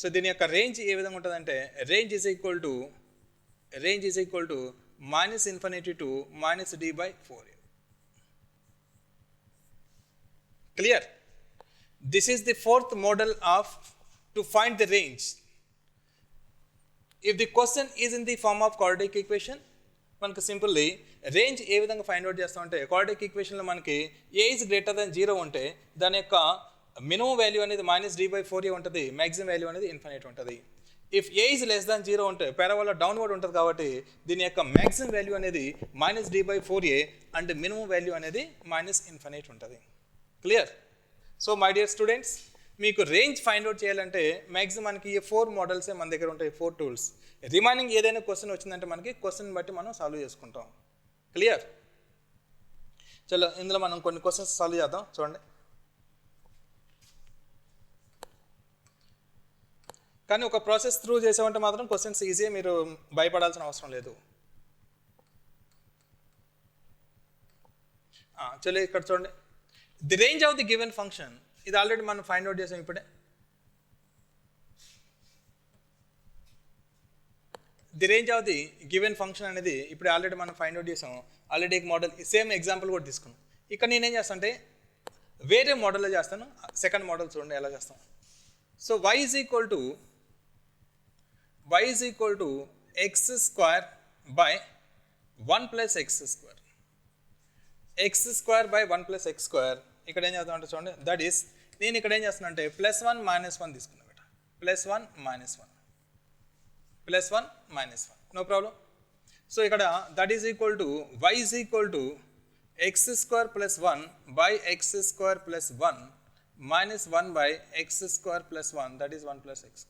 A: So దీని యొక్క range ఏ విధంగా ఉంటుందంటే range is equal to -∞ to -d/4a. Clear? This is the fourth model of to find the range. If the question is in the form of quadratic equation, మనకు simply range ఏ విధంగా find out చేస్తామంటే quadratic ఈక్వేషన్లో మనకి A is greater than 0 ఉంటే దాని యొక్క minimum value అనేది -d/4a ఉంటుంది, మ్యాక్సిమం వాల్యూ అనేది ఇన్ఫినిట్ ఉంటుంది. If A is less than 0 ఉంటే పారాబోలా డౌన్వర్డ్ ఉంటుంది కాబట్టి దీని యొక్క మ్యాక్సిమం వాల్యూ అనేది -d/4a అండ్ మినిమం వాల్యూ అనేది -∞ ఉంటుంది. Clear? So my dear students, మీకు రేంజ్ ఫైండ్ అవుట్ చేయాలంటే మ్యాక్సిమం మనకి ఈ 4 మోడల్సే మన దగ్గర ఉంటాయి, 4 టూల్స్. రిమైనింగ్ ఏదైనా క్వశ్చన్ వచ్చిందంటే మనకి క్వశ్చన్ బట్టి మనం సాల్వ్ చేసుకుంటాం. క్లియర్? చలో ఇందులో మనం కొన్ని క్వశ్చన్స్ సాల్వ్ చేద్దాం. చూడండి, కానీ ఒక ప్రాసెస్ త్రూ చేసామంటే మాత్రం క్వశ్చన్స్ ఈజీ, మీరు భయపడాల్సిన అవసరం లేదు. చలో ఇక్కడ చూడండి, the range of the given function, ఇది ఆల్రెడీ మనం ఫైండ్ అవుట్ చేసాం ఇప్పుడే. The range of the given function అనేది ఇప్పుడు ఆల్రెడీ మనం ఫైండ్ అవుట్ చేసాం. ఆల్రెడీ ఒక మోడల్ సేమ్ ఎగ్జాంపుల్ కూడా తీసుకున్నాం. ఇక్కడ నేనేం చేస్తాను అంటే వేరే మోడల్లో చేస్తాను. సెకండ్ మోడల్ చూడండి ఎలా చేస్తాం. So y is equal to x² by 1 + x². x² by 1 + x². ఇక్కడ ఏం చేస్తామంటే చూడండి, దట్ ఈస్ నేను ఇక్కడ ఏం చేస్తున్నా అంటే +1 - 1 తీసుకున్నా బేట. +1 - 1 +1 - 1 నో ప్రాబ్లం. సో ఇక్కడ that is equal to y is equal to x² + 1 by x² + 1 minus 1 by x² plus 1, that is 1 plus x².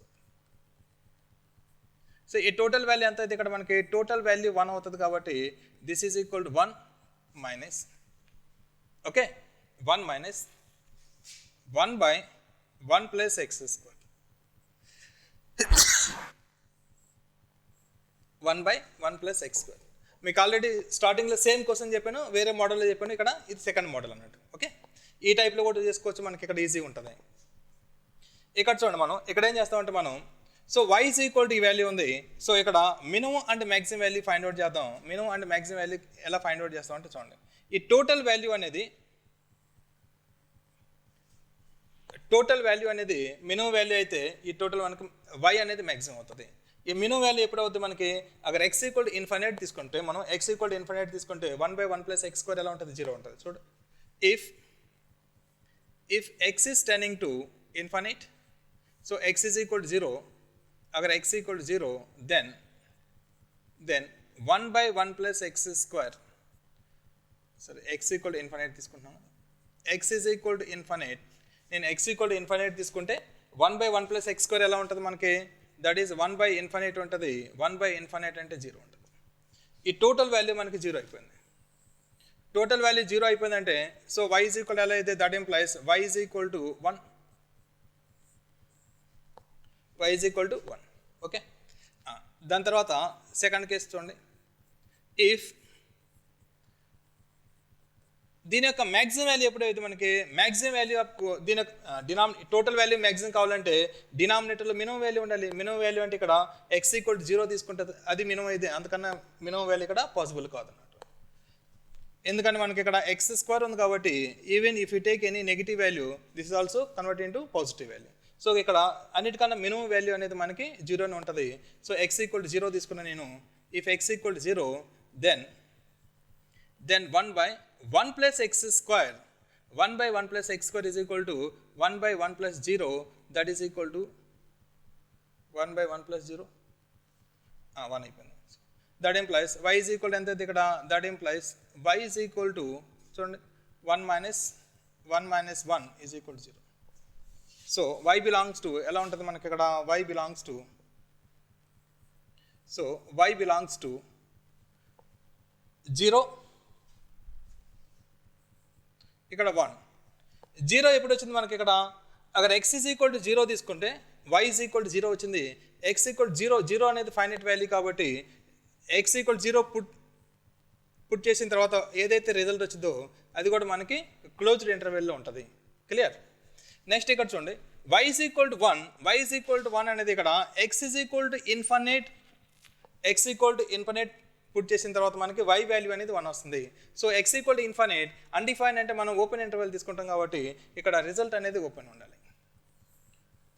A: So ఈ టోటల్ వాల్యూ ఎంత అయితే ఇక్కడ మనకి టోటల్ వాల్యూ 1 అవుతుంది కాబట్టి this is equal to 1 minus, okay, 1 minus 1 by 1 plus x². 1 by 1 plus x². మీకు already స్టార్టింగ్లో same question చెప్పాను, వేరే మోడల్లో చెప్పాను. ఇక్కడ ఇది సెకండ్ మోడల్ అన్నట్టు. ఓకే, ఈ టైప్లో కూడా చేసుకోవచ్చు, మనకి ఇక్కడ ఈజీ ఉంటుంది. ఇక్కడ చూడండి, మనం ఇక్కడ ఏం చేస్తామంటే మనం so y is equal to ఈ వాల్యూ ఉంది. సో ఇక్కడ minimum and maximum value find out చేద్దాం. మినిమం అండ్ మ్యాక్సిమం వాల్యూ ఎలా ఫైండ్ అవుట్ చేస్తామంటే చూడండి, ఈ టోటల్ వాల్యూ అనేది మినిమం వాల్యూ అయితే ఈ టోటల్ మనకి y అనేది మ్యాక్సిమం అవుతుంది. ఈ మినిమం వాల్యూ ఎప్పుడు అవుతుంది మనకి అगर x ఈక్వల్ టు ఇన్ఫినిట్ తీసుకుంటే, మనం x ఈక్వల్ టు ఇన్ఫినిట్ తీసుకుంటే 1 by 1 plus x² ఎలా ఉంటుంది, 0 ఉంటుంది. చూడు, if x is tending to infinite, so x is equal to 0, agar x equal to 0, then 1 by 1 plus x², sorry, x equal to infinite తీసుకుంటున్నాం. x is equal to infinite, నేను x equal to infinite తీసుకుంటే 1/1 plus x square ఎలా ఉంటుంది మనకి, that is 1/∞ ఉంటుంది. 1/∞ అంటే 0 ఉంటుంది. ఈ టోటల్ వాల్యూ మనకి 0 అయిపోయింది. టోటల్ వాల్యూ 0 అయిపోయిందంటే సో y ఈజ్ ఈక్వల్ ఎలా అయితే, that implies y is equal to 1. y is equal to 1. Okay, దాని తర్వాత సెకండ్ కేసు చూడండి. ఇఫ్ దీని యొక్క మ్యాక్సిమం వాల్యూ ఎప్పుడైతే మనకి మ్యాక్సిమం వాల్యూ ఆఫ్ దీని యొక్క టోటల్ వాల్యూ మ్యాక్సిమం కావాలంటే డినామినేటర్లో మినిమం వాల్యూ ఉండాలి. మినిమం వాల్యూ అంటే ఇక్కడ ఎక్స్ ఈక్వల్ టు 0 తీసుకుంటుంది, అది మినిమం అయితే, అంతకన్నా మినిమం వాల్యూ ఇక్కడ పాసిబుల్ కాదు అన్నట్టు. ఎందుకంటే మనకి ఇక్కడ ఎక్స్ స్క్వేర్ ఉంది కాబట్టి even if you take any negative value this is also convert into positive value. So ఇక్కడ అన్నిటికన్నా మినిమం వాల్యూ అనేది మనకి 0 ఉంటుంది. సో ఎక్స్ ఈక్వల్ టు 0 తీసుకున్నా నేను. If x equal to 0 then 1/1 plus x square 1/1 plus x square is equal to 1/1 plus 0 that is equal to 1/1 plus 0 1 అయిపోయింది. That implies y is equal to ఎంత ఇక్కడ, that implies y is equal to చూడండి 1 minus 1 is equal to 0. So y belongs to ఎలా ఉంటుంది మనకి ఇక్కడ, y belongs to so y belongs to 0 ఇక్కడ 1. 0 ఎప్పుడు వచ్చింది మనకి ఇక్కడ, అगर x ఈజ్ ఈక్వల్ టు 0 తీసుకుంటే y ఈజ్ ఈక్వల్ టు 0 వచ్చింది. x ఈక్వల్ టు 0 అనేది ఫైనైట్ వాల్యూ కాబట్టి x ఈక్వల్ టు 0 పుట్ చేసిన తర్వాత ఏదైతే రిజల్ట్ వచ్చిందో అది కూడా మనకి క్లోజ్డ్ ఇంటర్వెల్లో ఉంటుంది. క్లియర్. నెక్స్ట్ ఇక్కడ చూడండి y is equal to 1. y is equal to 1 అనేది ఇక్కడ x is equal to infinite put చేసిన తర్వాత మనకి y వాల్యూ అనేది 1 వస్తుంది. So x equal to infinite, undefined అంటే మనం ఓపెన్ ఇంటర్వెల్ తీసుకుంటాం కాబట్టి ఇక్కడ రిజల్ట్ అనేది ఓపెన్ ఉండాలి.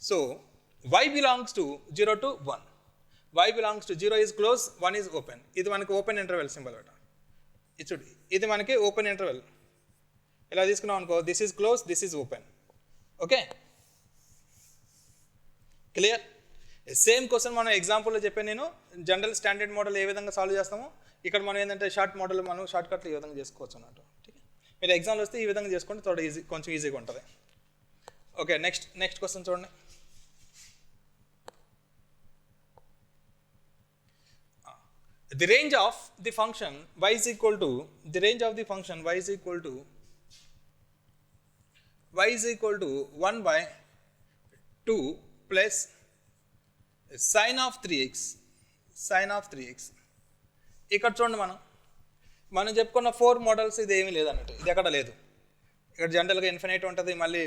A: So y belongs to 0 to 1. y belongs to 0 is close, 1 is open. ఇది మనకి ఓపెన్ ఇంటర్వెల్ సింబల్ అట. ఇది మనకి ఓపెన్ ఇంటర్వెల్. ఇలా తీసుకున్నాం అనుకో, this is close, this is open. Okay, clear. Same question మనం ఎగ్జాంపుల్లో చెప్పాను నేను. జనరల్ స్టాండర్డ్ మోడల్ ఏ విధంగా సాల్వ్ చేస్తామో ఇక్కడ మనం ఏంటంటే షార్ట్ మోడల్ మనం షార్ట్ కట్లు ఈ విధంగా చేసుకోవచ్చు అన్నట్టు. మీరు ఎగ్జామ్లో వస్తే ఈ విధంగా చేసుకోండి, కొంచెం ఈజీగా ఉంటుంది. ఓకే, నెక్స్ట్ క్వశ్చన్ చూడండి. The range of the function y is equal to y is equal to 1/2 plus sin of 3x. ఇక్కడ చూడండి మనం చెప్పుకున్న 4 మోడల్స్ ఇది ఏమీ లేదు అన్నట్టు. ఇది ఎక్కడ లేదు. ఇక్కడ జనరల్గా ఇన్ఫినైట్ ఉంటుంది, మళ్ళీ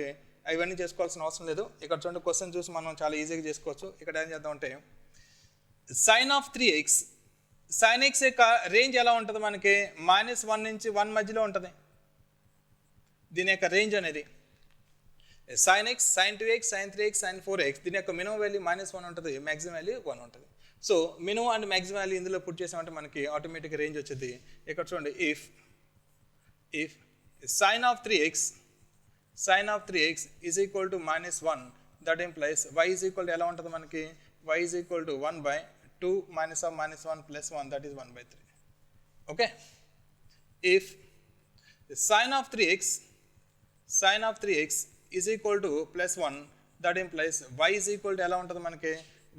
A: అవన్నీ చేసుకోవాల్సిన అవసరం లేదు. ఇక్కడ చూడండి క్వశ్చన్ చూసి మనం చాలా ఈజీగా చేసుకోవచ్చు. ఇక్కడ ఏం చేద్దామంటే sin of 3x, sin x యొక్క రేంజ్ ఎలా ఉంటుంది మనకి, -1 నుంచి 1 మధ్యలో ఉంటుంది దీని యొక్క రేంజ్ అనేది. sin x, sin 2x, sin 3x, sin 4x దీని యొక్క మినిమం వాల్యూ -1 ఉంటుంది, మ్యాక్సిమం వాల్యూ 1 ఉంటుంది. So minimum and maximum value ఇందులో పుట్ చేసామంటే మనకి ఆటోమేటిక్ రేంజ్ వచ్చింది. ఇక్కడ చూడండి if sin of 3x is equal to -1 that implies y is equal to ఎలా ఉంటుంది మనకి, y is equal to 1/2 minus of -1 plus 1 that is 1/3. Okay, if sin of 3x is equal to +1 that implies y is equal to ఎలా ఉంటుంది మనకి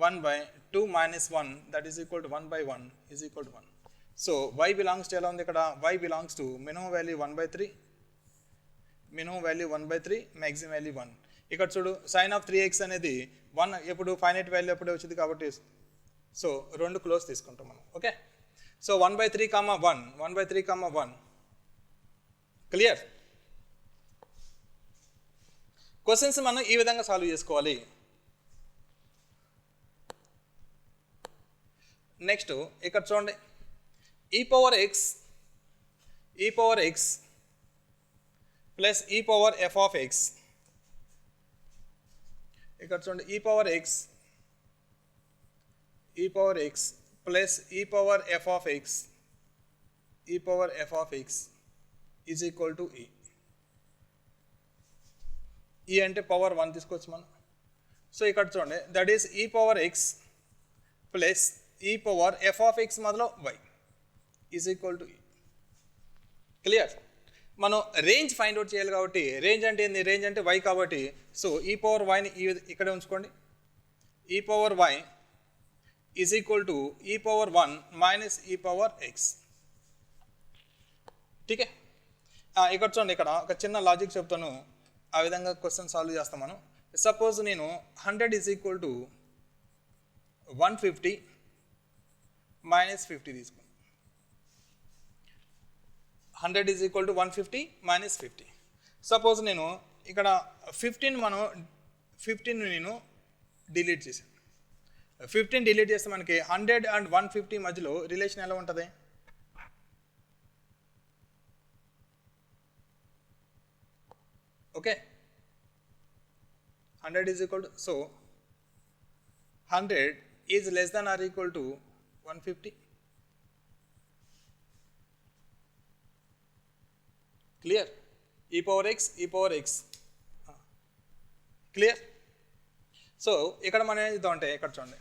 A: 1/2 minus 1 that is equal to 1/1 is equal to 1. So y belongs to ఎలా ఉంది ఇక్కడ, y belongs to minimum value 1/3, maximum value 1. ఇక్కడ చూడు sin of 3x అనేది 1 ఎప్పుడు ఫైనైట్ వాల్యూ ఎప్పుడే వచ్చింది కాబట్టి సో 2 క్లోజ్ తీసుకుంటాం మనం. Okay, so 1/3, 1 clear. క్వశ్చన్స్ మనం ఈ విధంగా సాల్వ్ చేసుకోవాలి. నెక్స్ట్ ఇక్కడ చూడండి e power x plus e power f of x. ఇక్కడ చూడండి e power x plus e power f of x is equal to e. e అంటే పవర్ 1 తీసుకోవచ్చు మనం. సో ఇక్కడ చూడండి that is e power x plus e power f of x మొదలు y is equal to e. Clear. మనం range find out చేయాలి కాబట్టి range అంటే ఏంది, రేంజ్ అంటే y కాబట్టి సో ఈ పవర్ వైని ఇక్కడ ఉంచుకోండి. ఈ power y is equal to ఈ పవర్ 1 మైనస్ ఈ పవర్ x. ఠీకే. ఇక్కడ చూడండి, ఇక్కడ ఒక చిన్న లాజిక్ చెప్తాను, ఆ విధంగా క్వశ్చన్ సాల్వ్ చేస్తాం మనం. సపోజ్ నేను 100 ఈజ్ ఈక్వల్ టు 150 మైనస్ 50 తీసుకున్నాను. 100 is equal to 150 minus 50. Suppose నేను ఇక్కడ 15 నేను డిలీట్ చేశాను. 15 డిలీట్ చేస్తే మనకి 100 అండ్ 150 మధ్యలో రిలేషన్ ఎలా ఉంటుంది? Okay, 100 is equal to, so 100 is less than or equal to 150. Clear? ఈ పవర్ ఎక్స్ క్లియర్? సో ఇక్కడ మనం ఏం చేద్దాం అంటే ఇక్కడ చూడండి,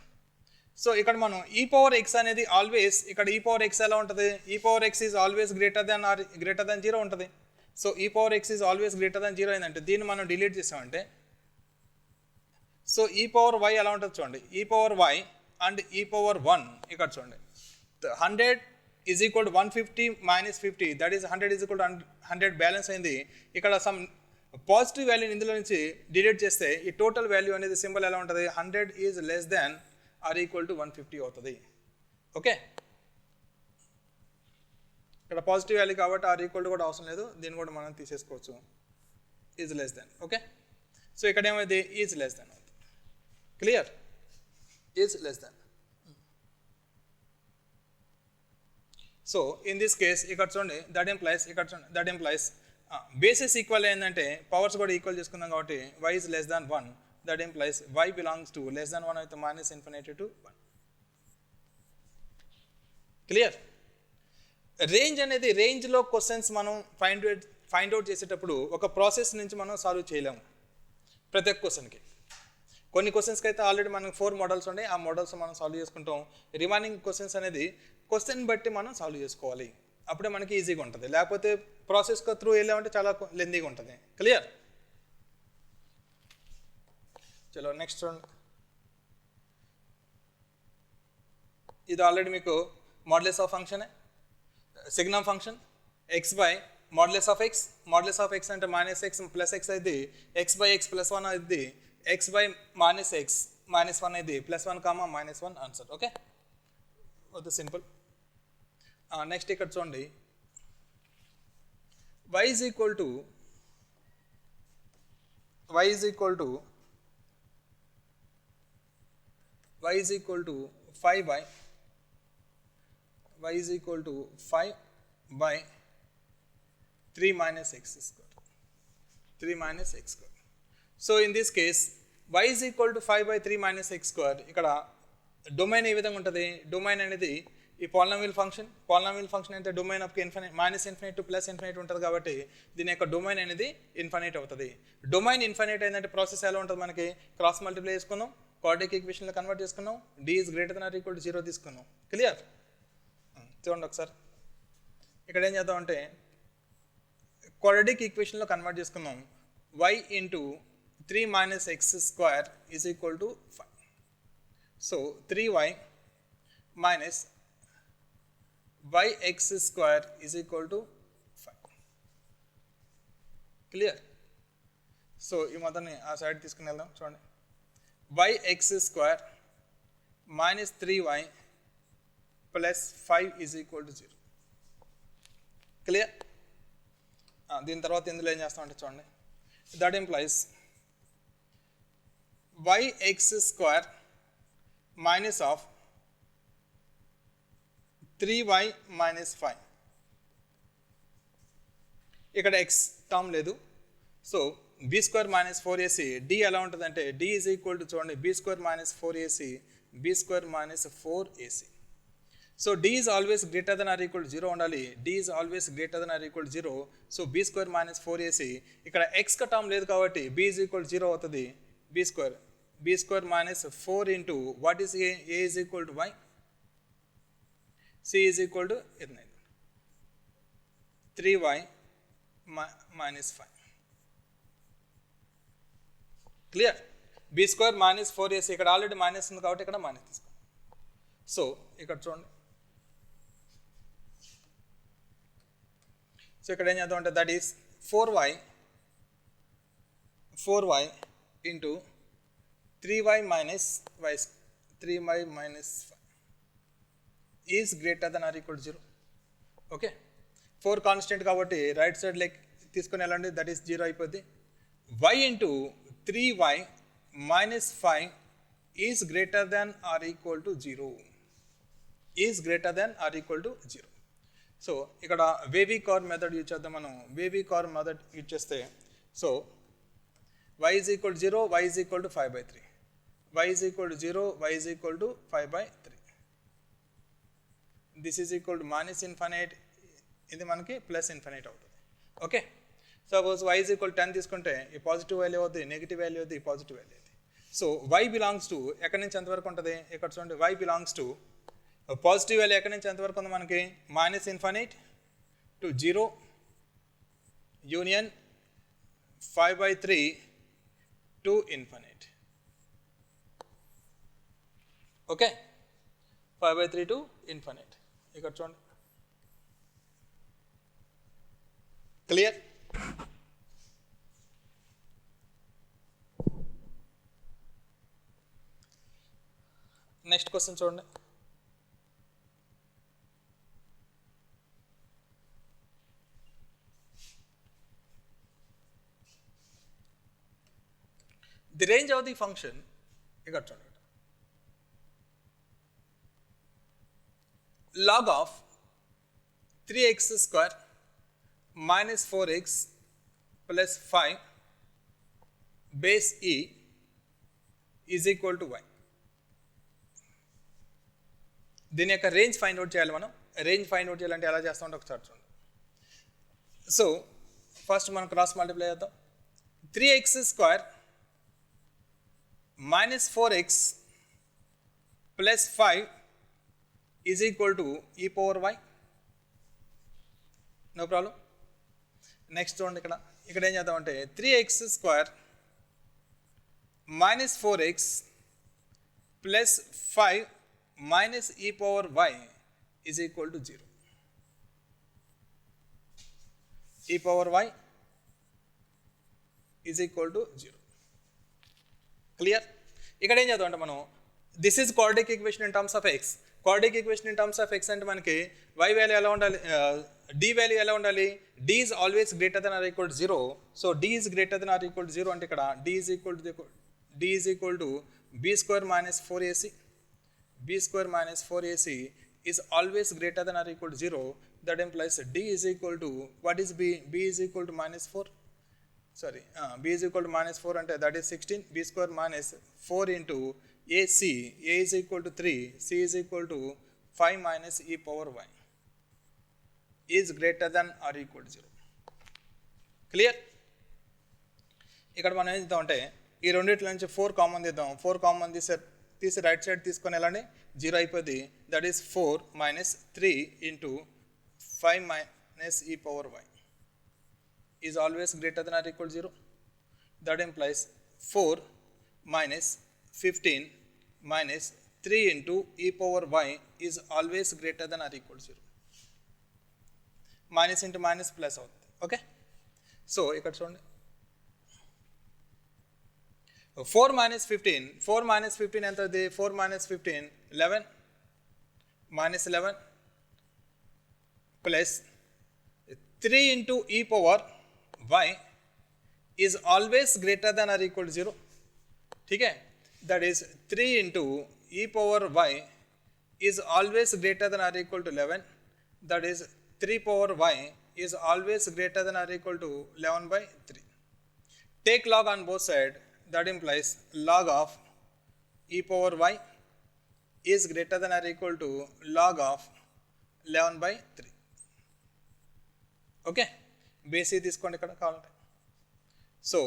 A: సో ఇక్కడ మనం ఈ పవర్ ఎక్స్ అనేది ఆల్వేస్, ఇక్కడ ఈ పవర్ ఎక్స్ ఎలా ఉంటుంది? ఈ power X is always greater than are greater than 0 ఉంటుంది. సో ఈ power X is always greater than 0 అయిందంటే దీన్ని మనం డిలీట్ చేసామంటే, సో ఈ పవర్ వై ఎలా ఉంటుంది చూడండి, ఈ పవర్ వై అండ్ ఈ పవర్ 1 ఇక్కడ చూడండి, 100 is equal to 150 minus 50, that is 100 is equal to 100 balance అయింది. ఇక్కడ సమ్ పాజిటివ్ వాల్యూని ఇందులో నుంచి డిలీట్ చేస్తే ఈ టోటల్ వాల్యూ అనేది సింబల్ ఎలా ఉంటుంది? 100 is less than or equal to 150 అవుతుంది. ఓకే, ఇక్కడ పాజిటివ్ వాల్యూ కాబట్టి ఆర్ ఈక్వల్ టు కూడా అవసరం లేదు, దీన్ని కూడా మనం తీసేసుకోవచ్చు, is less than. Okay, so ఇక్కడ ఏమైంది? ఈజ్ లెస్ దాన్ అవుతుంది. Clear? Is less than. So in this case ఇక్కడ చూడండి, దట్ ఎంప్లాయిస్, ఇక్కడ చూడండి దట్ ఎంప్లాయిస్ బేసిస్ ఈక్వల్ ఏంటంటే పవర్స్ కూడా ఈక్వల్ చేసుకుందాం కాబట్టి y is less than 1, that employees y belongs to less than 1 అయితే minus infinity to 1. Clear? Range అనేది, రేంజ్లో క్వశ్చన్స్ మనం ఫైండ్ అవుట్ చేసేటప్పుడు ఒక ప్రాసెస్ నుంచి మనం సాల్వ్ చేయలేము ప్రతి ఒక్క క్వశ్చన్కి. కొన్ని క్వశ్చన్స్కి అయితే ఆల్రెడీ మనకు 4 మోడల్స్ ఉన్నాయి, ఆ మోడల్స్ మనం సాల్వ్ చేసుకుంటాం. రిమైనింగ్ క్వశ్చన్స్ అనేది క్వశ్చన్ బట్టి మనం సాల్వ్ చేసుకోవాలి, అప్పుడే మనకి ఈజీగా ఉంటుంది. లేకపోతే ప్రాసెస్ త్రూ వెళ్ళామంటే చాలా లెందీగా ఉంటుంది. క్లియర్? చలో నెక్స్ట్ చూడండి, ఇది ఆల్రెడీ మీకు modulus of function, signum function X by modulus of X అంటే మైనస్ ఎక్స్ ప్లస్ ఎక్స్ అయింది, ఎక్స్ బై ఎక్స్ ప్లస్ 1 అయింది, X by minus X minus 1 అయింది, plus 1 comma minus 1 answer. Okay, అది simple. Next ఇక్కడ చూడండి, y is equal to 5 by 3 minus x square. So in this case y is equal to 5 by 3 minus x square. ఇక్కడ domain ఏ విధంగా ఉంటుంది? Domain అనేది ఈ polynomial function అయితే domain of infinite minus infinite to plus infinite ఉంటుంది కాబట్టి దీని యొక్క డొమైన్ అనేది ఇన్ఫినిట్ అవుతుంది. డొమైన్ ఇన్ఫినిట్ అయిందంటే ప్రాసెస్ ఎలా ఉంటుంది? మనకి క్రాస్ మల్టిప్లై చేసుకుందాం, క్వాడ్రాటిక్ ఈక్వేషన్లో కన్వర్ట్ చేసుకున్నాం, d is greater than or equal to 0 తీసుకున్నాం. క్లియర్? చూడండి ఒకసారి, ఇక్కడ ఏం చేద్దాం అంటే క్వాడ్రాటిక్ ఈక్వేషన్లో కన్వర్ట్ చేసుకున్నాం, y into 3 minus x square is equal to 5. So 3y minus yx square is equal to 5. Clear? So ఈ మొత్తాన్ని ఆ సైడ్ తీసుకుని వెళ్దాం. చూడండి, yx square minus 3y plus 5 is equal to 0. Clear? దీని తర్వాత ఇందులో ఏం చేస్తామంటే చూడండి, that implies yx square minus of 3y minus 5. ఇక్కడ ఎక్స్ టర్మ్ లేదు, so b square minus 4ac, d ఎలా ఉంటుంది అంటే డి ఈజ్ ఈక్వల్ టు చూడండి b square minus 4ac, b square minus 4ac. So D is always greater than or equal to 0 ఉండాలి, d is always greater than or equal to 0. So b square minus 4ac, ఇక్కడ X క term లేదు కాబట్టి be is equal to 0 అవుతుంది. B square minus 4 into what is a is equal to y, c is equal to 3y minus 5. Clear. B square minus 4ac ఇక్కడ already minus ఉంది కాబట్టి ఇక్కడ minus తీసుకో. So ఇక్కడ చూడండి, సో ఇక్కడ ఏం చేద్దాం అంటే that is 4y into 3y minus 3y minus 5 is greater than or equal 0. Okay, 4 constant కాబట్టి రైట్ సైడ్ లెక్ తీసుకొని వెళ్ళండి, దట్ ఈస్ 0 అయిపోద్ది. y into 3y minus 5 is greater than or equal to 0. Is greater than or equal to 0. So ఇక్కడ wavy car method use చేద్దాం మనం. Wavy car method use చేస్తే so y is equal to 0, y is equal to 5/3. y is equal to 0, y is equal to 5/3. This is equal to minus infinite, ఇది మనకి plus infinite అవుతుంది. Okay, suppose y is equal to 10 తీసుకుంటే ఈ positive value అవుతుంది, negative value అవుతుంది, ఈ positive value అవుతుంది. So y belongs to ఎక్కడి నుంచి ఎంతవరకు ఉంటుంది, ఇక్కడ చూడండి y belongs to positive value ఎక్కడి నుంచి ఎంతవరకు ఉంది మనకి, minus infinite to 0 union 5/3 to infinite. Okay, 5/3 to infinite. ఇక్కడ చూడండి, క్లియర్. నెక్స్ట్ క్వశ్చన్ చూడండి. The range of the function, ఇక్కడ చూడండి, log of 3x square minus 4x plus 5 base e is equal to y. దీని యొక్క రేంజ్ ఫైండ్ అవుట్ చేయాలి మనం. Range find out చేయాలంటే ఎలా చేస్తామంటే ఒకసారి చూడండి. సో ఫస్ట్ మనం క్రాస్ మల్టిప్లై చేద్దాం. 3x square minus 4x plus 5 is equal to e power y. No problem. Next చూడండి, ఇక్కడ ఏం చేద్దామంటే 3x square minus 4x plus 5 minus e power y is equal to 0. e power y is equal to 0. Clear. ఇక్కడ ఏం చేద్దాం అంటే మనం this is quadratic equation in terms of X. Quadratic equation in terms of X అంటే మనకి y value ఎలా ఉండాలి, d value ఎలా ఉండాలి, d is always greater than or equal to 0. So d is greater than or equal to 0 అంటే ఇక్కడ d is equal to b square minus 4ac. b square minus 4ac is always greater than or equal to 0. That implies d is equal to what is b, b is equal to minus 4. Sorry, b is equal to minus 4 and that is 16. b square minus 4 into ac, a is equal to 3, c is equal to 5 minus e power y is greater than or equal to 0. Clear? ఇక్కడ మనం ఏం చేద్దాం అంటే ఈ రెండిట్ల నుంచి 4 common తీద్దాం. 4 common తీసి right side తీసుకొని వెళ్ళండి, 0 అయిపోద్ది. That is 4 minus 3 into 5 minus e power y is always greater than or equal to 0. That implies 4 minus 15 minus 3 into e power y is always greater than or equal to 0. Minus into minus plus అవుతుంది. Okay, so ఇక్కడ చూడండి 4 minus 15 ఎంత అవుతుంది, 4 minus 15 11 minus 11 plus 3 into e power y is always greater than or equal to 0. ठीक है, that is 3 into e power y is always greater than or equal to 11. That is 3 power y is always greater than or equal to 11/3. Take log on both sides. That implies log of e power y is greater than or equal to log of 11/3. Okay, base తీసుకోండి ఇక్కడ కావాలంటే. So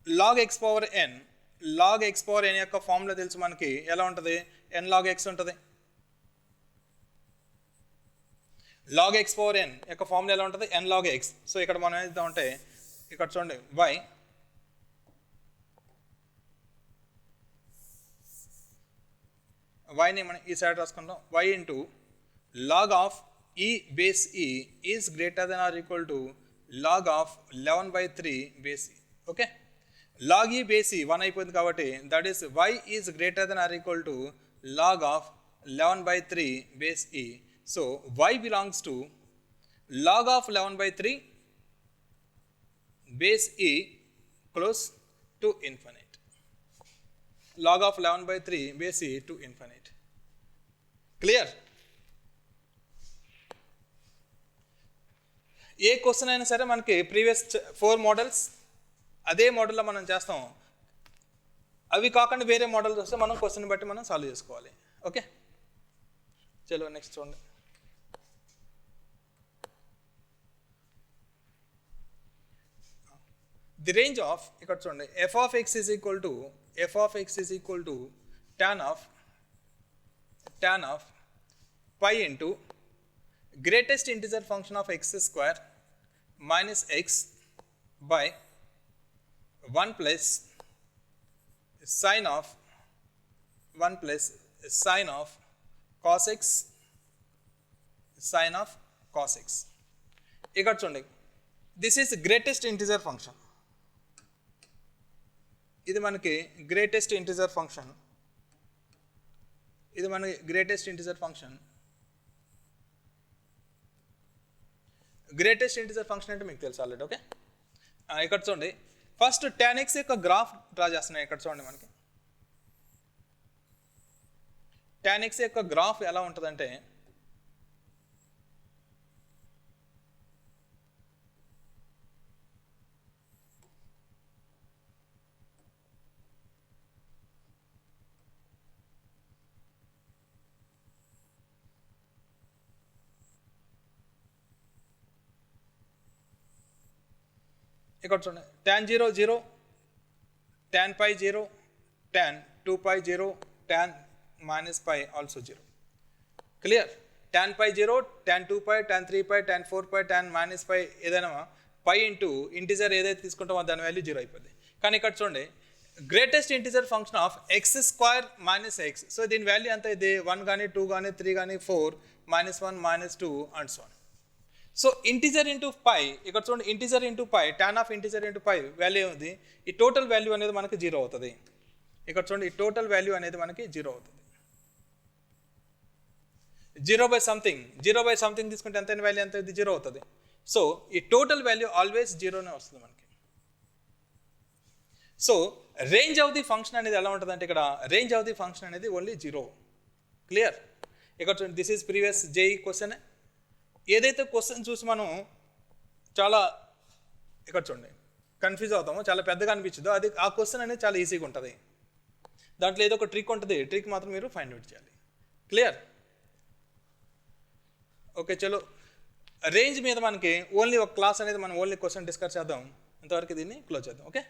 A: log X power ఎన్, log X power ఎన్ యొక్క formula తెలుసు మనకి, ఎలా ఉంటుంది, ఎన్ log X ఉంటుంది. Log X power ఎన్ యొక్క ఫార్ములా ఎలా ఉంటుంది, ఎన్ లాగ్ ఎక్స్. సో ఇక్కడ మనం ఏం చేద్దామంటే ఇక్కడ చూడండి వైని మనం ఈ సైడ్ రాసుకుంటాం. Y into log of e base e is greater than or equal to log of 11/3 base e. Okay, log e base e 1 అయిపోయింది కాబట్టి that is y is greater than or equal to log of 11/3 base e. So y belongs to log of 11/3 base e close to infinite. Log of 11/3 base e to infinite. Clear? A question అయినా సరే మనకి previous 4 models అదే మోడల్లో మనం చేస్తాం. అవి కాకుండా వేరే మోడల్స్ వస్తే మనం క్వశ్చన్ బట్టి మనం సాల్వ్ చేసుకోవాలి. ఓకే, చలో నెక్స్ట్ చూడండి. ది రేంజ్ ఆఫ్ ఇక్కడ చూడండి f of x is equal to tan of pi into greatest integer function of x square minus x by 1 plus sine of cos x sin of cos x. ఇక్కడ చూడండి this is greatest integer function. ఇది మనకి greatest integer function. Greatest integer function అంటే మీకు తెలుసు already. Okay, ఇక్కడ చూడండి first tan x యొక్క గ్రాఫ్ డ్రా చేస్తున్నాయి. ఇక్కడ చూడండి మనకి tan x యొక్క గ్రాఫ్ ఎలా ఉంటుందంటే ఇక్కడ చూడండి tan 0 0, tan pi 0, tan 2pi 0, tan minus pi also 0. Clear? Tan pi 0, tan 2pi, tan 3pi, tan 4pi, tan minus pi ఏదైనా పై ఇంటూ ఇంటిజర్ ఏదైతే తీసుకుంటామో దాని వాల్యూ 0 అయిపోద్ది. కానీ ఇక్కడ చూడండి greatest integer function of x square minus X. So దీని value ఎంత ఇది 1 కానీ 2 కానీ 3 కానీ 4 -1 -2 and so on. So integer into pi ఇక్కడ చూడండి integer into pi tan of integer into pi value ఉంది. ఈ టోటల్ వాల్యూ అనేది మనకి 0 అవుతుంది. ఇక్కడ చూడండి ఈ టోటల్ వాల్యూ అనేది మనకి 0 అవుతుంది. 0 బై సంథింగ్ తీసుకుంటే ఎంత వాల్యూ ఎంత ఇది 0 అవుతుంది. సో ఈ టోటల్ వాల్యూ ఆల్వేస్ 0నే వస్తుంది మనకి. So range of the function అనేది ఎలా ఉంటుంది అంటే ఇక్కడ రేంజ్ ఆఫ్ ది ఫంక్షన్ అనేది ఓన్లీ 0. క్లియర్? ఇక్కడ చూడండి this is previous JEE question. ఏదైతే క్వశ్చన్ చూసి మనం చాలా ఇక్కడ చూడండి కన్ఫ్యూజ్ అవుతామో, చాలా పెద్దగా అనిపించదో అది ఆ క్వశ్చన్ అనేది చాలా ఈజీగా ఉంటుంది. దాంట్లో ఏదో ఒక ట్రిక్ ఉంటుంది, ట్రిక్ మాత్రం మీరు ఫైండ్ అవుట్ చేయాలి. క్లియర్? ఓకే, చలో రేంజ్ మీద మనకి ఓన్లీ ఒక క్లాస్ అనేది మనం ఓన్లీ క్వశ్చన్ డిస్కస్ చేద్దాం. ఇంతవరకు దీన్ని క్లోజ్ చేద్దాం. ఓకే.